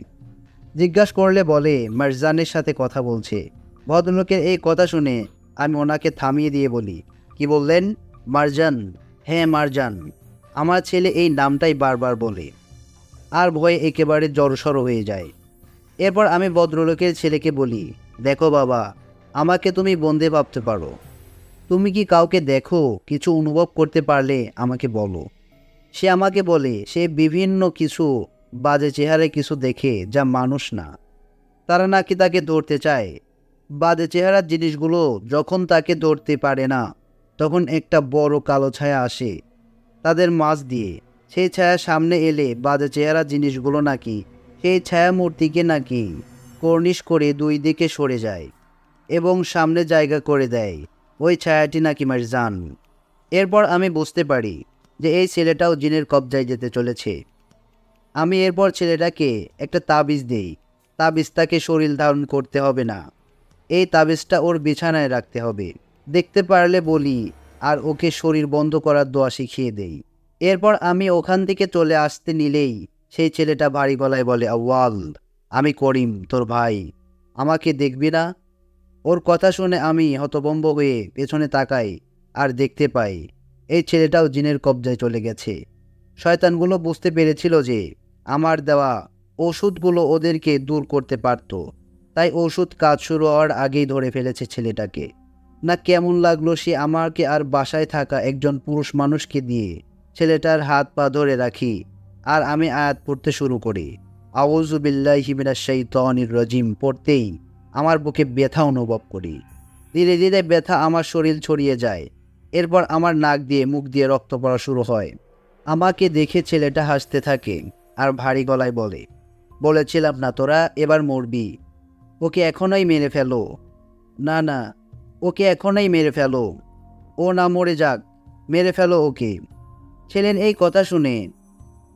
জিজ্ঞাসা করলে বলে মারজানের সাথে কথা বলছে। ভদ্রলোকের এই কথা শুনে আমি ওনাকে থামিয়ে দিয়ে বলি, কি বললেন? মারজান? হ্যাঁ মারজান। আমার ছেলে এই নামটাই বারবার বলে আর ভয়ে একেবারে জড়সড় হয়ে যায়। এরপর আমি ভদ্রলোকের ছেলেকে বলি, দেখো বাবা, আমাকে তুমি বন্দে ভাবতে পারো। তুমি কি কাউকে দেখো, কিছু অনুভব করতে পারলে আমাকে বলো। সে আমাকে বলে সে বিভিন্ন কিছু বাজে চেহারায় কিছু দেখে যা মানুষ না। তারা নাকি তাকে ধরতে চায়। বাজে চেহারার জিনিসগুলো যখন তাকে ধরতে পারে না তখন একটা বড় কালো ছায়া আসে তাদের মাঝ দিয়ে। সেই ছায়া সামনে এলে বাজে চেহারার জিনিসগুলো নাকি সেই ছায়া মূর্তিকে নাকি কর্নিশ করে 2 দিকে সরে যায় এবং সামনে জায়গা করে দেয়। ওই ছায়াটি নাকি মারজান। এরপর আমি বুঝতে পারি যে এই ছেলেটাও জিনের কবজায় যেতে চলেছে। আমি এরপর ছেলেটাকে একটা তাবিজ দেই। তাবিজটাকে শরীর ধারণ করতে হবে না, এই তাবিজটা ওর বিছানায় রাখতে হবে। দেখতে পারলে বলি আর ওকে শরীর বন্ধ করার দোয়া শিখিয়ে দেই। এরপর আমি ওখান থেকে চলে আসতে নিলেই সেই ছেলেটা ভারী গলায় বলে, আউয়াল, আমি করিম তোর ভাই, আমাকে দেখবি না? ওর কথা শুনে আমি হতভম্ব হয়ে পেছনে তাকাই আর দেখতে পাই এই ছেলেটাও জিনের কবজায় চলে গেছে। শয়তানগুলো বুঝতে পেরেছিল যে আমার দেওয়া ওষুধগুলো ওদেরকে দূর করতে পারত, তাই ওষুধ কাজ শুরু হওয়ার আগেই ধরে ফেলেছে ছেলেটাকে। না কেমন লাগলো সে আমাকে আর বাসায় থাকা একজন পুরুষ মানুষকে দিয়ে ছেলেটার হাত পা ধরে রাখি আর আমি আয়াত পড়তে শুরু করি। আউযু বিল্লাহি মিনাশ শাইতানির রাজিম পড়তেই আমার বুকে ব্যথা অনুভব করি। ধীরে ধীরে ব্যথা আমার শরীর ছড়িয়ে যায়। এরপর আমার নাক দিয়ে মুখ দিয়ে রক্ত পড়া শুরু হয়। আমাকে দেখে ছেলেটা হাসতে থাকে আর ভারী গলায় বলে, বলেছিলাম না তোরা এবার মরবি, ওকে এখনই মেরে ফেলো। না না, ওকে এখনই মেরে ফেলো, ও না মরে যাক, মেরে ফেলো ওকে। ছেলের এই কথা শুনে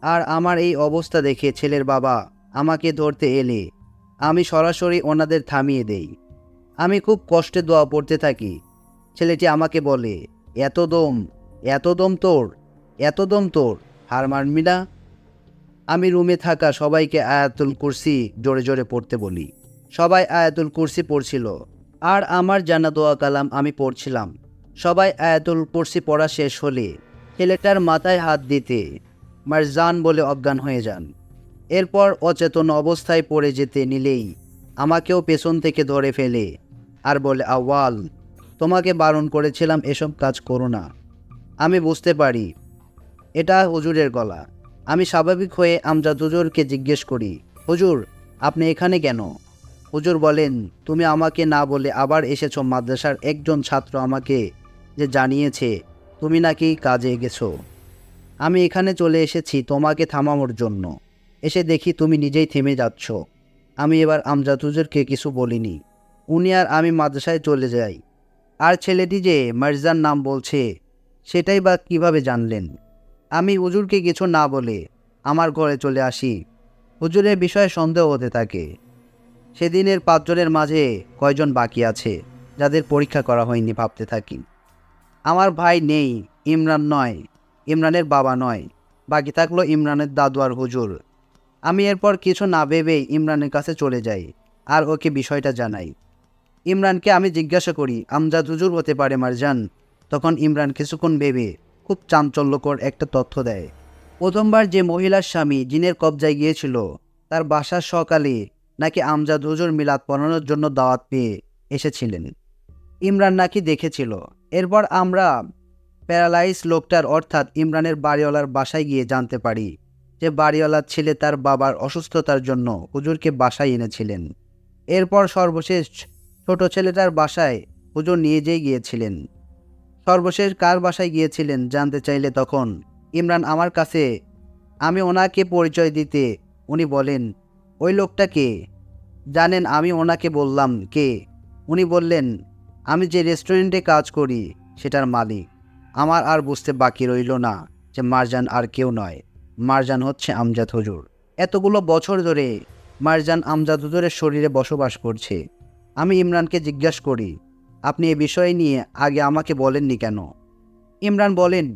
আর আমার এই অবস্থা দেখে ছেলের বাবা আমাকে ধরতে এলে আমি সরাসরি ওনাদের থামিয়ে দেই। আমি খুব কষ্টে দোয়া পড়তে থাকি। ছেলেটি আমাকে বলে, এত দম, এত দম তোর, এত দম তোর, হার মানবি না? আমি রুমে থাকা সবাইকে আয়াতুল কুরসি জোরে জোরে পড়তে বলি। সবাই আয়াতুল কুরসি পড়ছিল আর আমার জানা দোয়া কালাম আমি পড়ছিলাম। সবাই আয়াতুল কুরসি পড়া শেষ হলে ছেলেটার মাথায় হাত দিতে মারজান বলে অজ্ঞান হয়ে যান। এরপর অচেতন অবস্থায় পড়ে যেতে নিলেই আমাকেও পেছন থেকে ধরে ফেলে আর বলে, আউয়াল, তোমাকে বারণ করেছিলাম এসব কাজ করো না। আমি বুঝতে পারি এটা হুজুরের গলা। আমি স্বাভাবিক হয়ে আমজাদ হুজুরকে জিজ্ঞেস করি, হুজুর, আপনি এখানে কেন? হুজুর বলেন, তুমি আমাকে না বলে আবার এসেছো। মাদ্রাসার একজন ছাত্র আমাকে যে জানিয়েছে তুমি নাকি কাজে গেছো। আমি এখানে চলে এসেছি তোমাকে থামানোর জন্য। এসে দেখি তুমি নিজেই থেমে যাচ্ছ। আমি এবার আমজাদ হুজুরকে কিছু বলিনি। উনি আর আমি মাদ্রাসায় চলে যাই। আর ছেলেটি যে মারজান নাম বলছে সেটাই বা কিভাবে জানলেন? আমি হুজুরকে কিছু না বলে আমার ঘরে চলে আসি। হুজুরের বিষয়ে সন্দেহ হতে থাকে। সেদিনের 5 জনের মাঝে কয়জন বাকি আছে যাদের পরীক্ষা করা হয়নি ভাবতে থাকি। আমার ভাই নেই, ইমরান নয়, ইমরানের বাবা নয়, বাকি থাকলো ইমরানের দাদু আর হুজুর। আমি এরপর কিছু না ভেবেই ইমরানের কাছে চলে যাই আর ওকে বিষয়টা জানাই। ইমরানকে আমি জিজ্ঞাসা করি, আমজাদ হুজুর হতে পারে মারজান? তখন ইমরান কিছুক্ষণ ভেবে খুব চাঞ্চল্যকর একটা তথ্য দেয়। প্রথমবার যে মহিলার স্বামী জিনের কবজায় গিয়েছিল তার বাসার সকালে নাকি আমজাদ হুজুর মিলাদ পড়ানোর জন্য দাওয়াত পেয়ে এসেছিলেন। ইমরান নাকি দেখেছিল। এরপর আমরা প্যারালাইজ লোকটার অর্থাৎ ইমরানের বাড়িওয়ালার বাসায় গিয়ে জানতে পারি যে বাড়িওয়ালার ছেলে তার বাবার অসুস্থতার জন্য হুজুরকে বাসায় এনেছিলেন। এরপর সর্বশেষ ছোট ছেলেটার বাসায় হুজুর নিয়ে গিয়েছিলেন। সর্বশেষ কার বাসায় গিয়েছিলেন জানতে চাইলে তখন ইমরান আমার কাছে, আমি ওনাকে পরিচয় দিতে উনি বলেন, ওই লোকটা কে জানেন? আমি ওনাকে বললাম, কে? উনি বললেন, আমি যে রেস্টুরেন্টে কাজ করি সেটার মালিক। আমার আর বুঝতে বাকি রইল না যে মারজান আর কেউ নয়, মারজান হচ্ছে আমজাদ হুজুর। এতগুলো বছর ধরে মারজান আমজাদ হুজুরের শরীরে বসবাস করছে। আমি ইমরানকে জিজ্ঞাসা করি, আপনি এ বিষয় নিয়ে আগে আমাকে বলেননি কেন? ইমরান বলেন,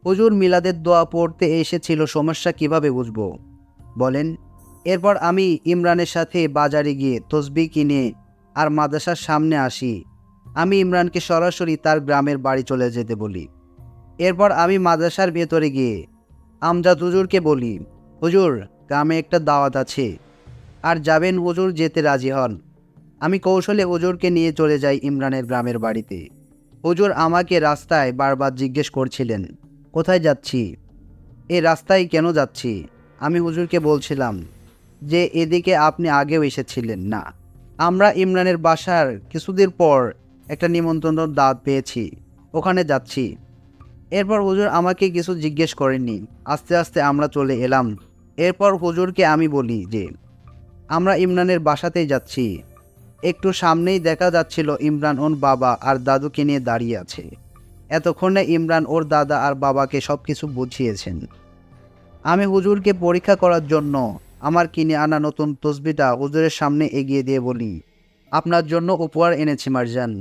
হুজুর মিলাদের দোয়া পড়তে এসেছিল, সমস্যা কিভাবে বুঝবো বলেন? এরপর আমি ইমরানের সাথে বাজারে গিয়ে তসবিহ কিনে আর মাদ্রাসার সামনে আসি। আমি ইমরানকে সরাসরি তার গ্রামের বাড়ি চলে যেতে বলি। এরপর আমি মাদ্রাসার ভেতরে গিয়ে আমজাদ হুজুরকে বলি, হুজুর, গ্রামে একটা দাওয়াত আছে আর যাবেন? হুজুর যেতে রাজি হন। আমি কৌশলে হুজুরকে নিয়ে চলে যাই ইমরানের গ্রামের বাড়িতে। হুজুর আমাকে রাস্তায় বারবার জিজ্ঞেস করছিলেন, কোথায় যাচ্ছি, এই রাস্তায় কেন যাচ্ছি? আমি হুজুরকে বলছিলাম যে এদিকে আপনি আগেও এসেছিলেন না। আমরা ইমরানের বাসার কিছুদিন পর একটা নিমন্ত্রণ দাওয়াত পেয়েছি, ওখানে যাচ্ছি। এরপর হুজুর আমাকে কিছু জিজ্ঞেস করেননি। আস্তে আস্তে আমরা চলে এলাম। এরপর হুজুরকে আমি বলি যে আমরা ইমরানের বাসাতেই যাচ্ছি। একটু সামনেই দেখা যাচ্ছিল ইমরান ওর বাবা আর দাদুকে নিয়ে দাঁড়িয়ে আছে। এতক্ষণে ইমরান ওর দাদা আর বাবাকে সব কিছু বুঝিয়েছেন। আমি হুজুরকে পরীক্ষা করার জন্য আমার কিনে আনা নতুন তসবিটা হুজুরের সামনে এগিয়ে দিয়ে বলি, আপনার জন্য উপহার এনেছি মারজান।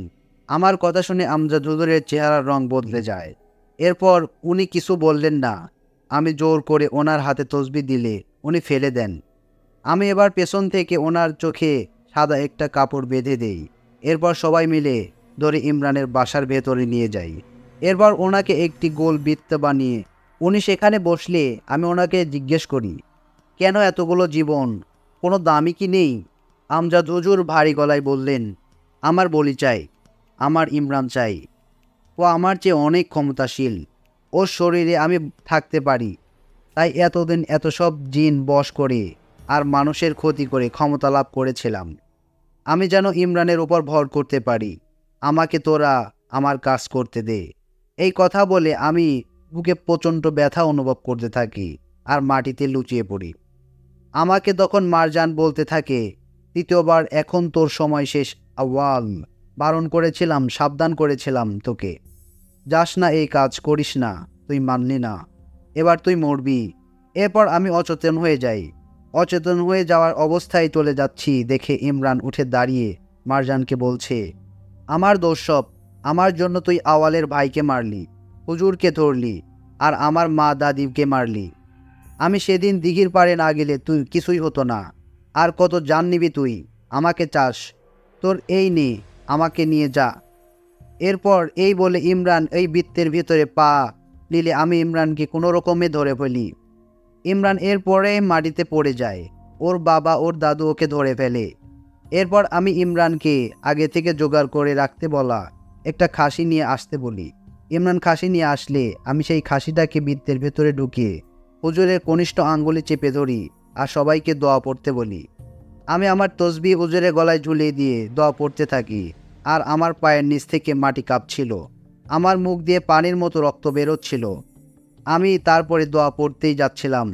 আমার কথা শুনে আমজাদ হুজুরের চেহারার রং বদলে যায়। এরপর উনি কিছু বললেন না। আমি জোর করে ওনার হাতে তসবি দিলে উনি ফেলে দেন। আমি এবার পেছন থেকে ওনার চোখে সাদা একটা কাপড় বেঁধে দেই। এরপর সবাই মিলে ধরে ইমরানের বাসার ভেতরে নিয়ে যাই। এরপর ওনাকে একটি গোল বৃত্ত বানিয়ে উনি সেখানে বসলে আমি ওনাকে জিজ্ঞেস করি, কেন এতগুলো জীবন, কোনো দামই কি নেই? আমজাদ হুজুর ভারী গলায় বললেন, আমার বলি চাই, আমার ইমরান চাই। ও আমার চেয়ে অনেক ক্ষমতাশীল। ওর শরীরে আমি থাকতে পারি, তাই এতদিন এত সব জিন বশ করে আর মানুষের ক্ষতি করে ক্ষমতা লাভ করেছিলাম। আমি যেন ইমরানের উপর ভর করতে পারি। আমাকে তোরা আমার কাজ করতে দে। এই কথা বলে আমি বুকে প্রচণ্ড ব্যথা অনুভব করতে থাকি আর মাটিতে লুটিয়ে পড়ি। আমাকে তখন মারজান বলতে থাকে, তৃতীয়বার, এখন তোর সময় শেষ আউয়াল। বারণ করেছিলাম, সাবধান করেছিলাম তোকে, যাস না, এই কাজ করিস না, তুই মানলি না, এবার তুই মরবি। এরপর আমি অচেতন হয়ে যাই। অচেতন হয়ে যাওয়ার অবস্থায় চলে যাচ্ছি দেখে ইমরান উঠে দাঁড়িয়ে মারজানকে বলছে, আমার দোষ সব, আমার জন্য তুই আওয়ালের ভাইকে মারলি, হুজুরকে ধরলি আর আমার মা দাদিকে মারলি। আমি সেদিন দিঘির পাড়ে না গেলে তুই কিছুই হতো না। আর কত জান নিবি তুই? আমাকে চাস? তোর এই নে, আমাকে নিয়ে যা। এরপর এই বলে ইমরান এই বৃত্তের ভিতরে পা নিলে আমি ইমরানকে কোনো রকমে ধরে ফেলি। ইমরান এরপরে মাটিতে পড়ে যায়। ওর বাবা ওর দাদু ওকে ধরে ফেলে। এরপর আমি ইমরানকে আগে থেকে জোগাড় করে রাখতে বলা একটা খাসি নিয়ে আসতে বলি। ইমরান খাসি নিয়ে আসলে আমি সেই খাসিটাকে বৃত্তের ভেতরে ঢুকিয়ে হুজুরের কনিষ্ঠ আঙ্গুলে চেপে ধরি আর সবাইকে দোয়া পড়তে বলি। আমি আমার তসবিহ হুজুরের গলায় ঝুলিয়ে দিয়ে দোয়া পড়তে থাকি আর আমার পায়ের নিচ থেকে মাটি কাঁপছিল। আমার মুখ দিয়ে পানির মতো রক্ত বেরোচ্ছিল। আমি তারপরে দোয়া পড়তেই যাচ্ছিলাম।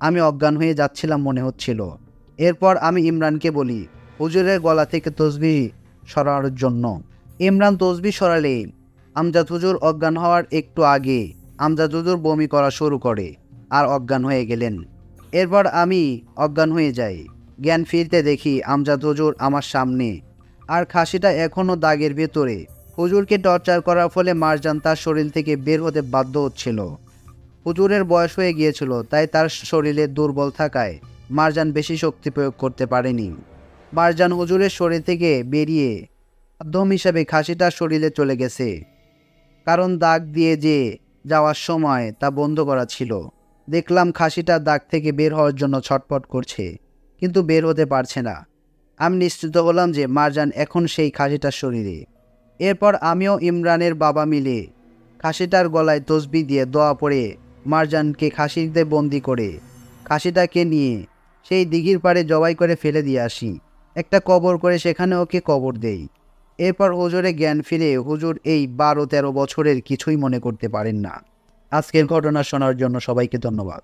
আমি অজ্ঞান হয়ে যাচ্ছিলাম মনে হচ্ছিল। এরপর আমি ইমরানকে বলি হুজুরের গলা থেকে তসবিহ সরানোর জন্য। ইমরান তসবিহ সরালে আমজাদ হুজুর অজ্ঞান হওয়ার একটু আগে আমজাদ হুজুর বমি করা শুরু করে আর অজ্ঞান হয়ে গেলেন। এরপর আমি অজ্ঞান হয়ে যাই। জ্ঞান ফিরতে দেখি আমজাদ হুজুর আমার সামনে আর খাসিটা এখনও দাগের ভেতরে। হুজুরকে টর্চার করার ফলে মারজান তার শরীর থেকে বের হতে বাধ্য হচ্ছিল। হুজুরের বয়স হয়ে গিয়েছিল, তাই তার শরীরে দুর্বল থাকায় মারজান বেশি শক্তি প্রয়োগ করতে পারেনি। মারজান হুজুরের শরীর থেকে বেরিয়ে মাধ্যম হিসাবে খাসিটার শরীরে চলে গেছে, কারণ দাগ দিয়ে যে যাওয়ার সময় তা বন্ধ করা ছিল। দেখলাম খাসিটা দাগ থেকে বের হওয়ার জন্য ছটফট করছে, কিন্তু বের হতে পারছে না। আমি নিশ্চিত হলাম যে মারজান এখন সেই খাসিটার শরীরে। এরপর আমিও ইমরানের বাবা মিলে খাসিটার গলায় তসবিহ দিয়ে দোয়া পড়ে মারজানকে খাসিতে বন্দি করে খাসিটাকে নিয়ে সেই দিঘির পাড়ে জবাই করে ফেলে দিয়ে আসি। একটা কবর করে সেখানে ওকে কবর দেই। এরপর হুজুরে জ্ঞান ফিরে হুজুর এই 12-13 বছরের কিছুই মনে করতে পারেন না। আজকের ঘটনা শোনার জন্য সবাইকে ধন্যবাদ।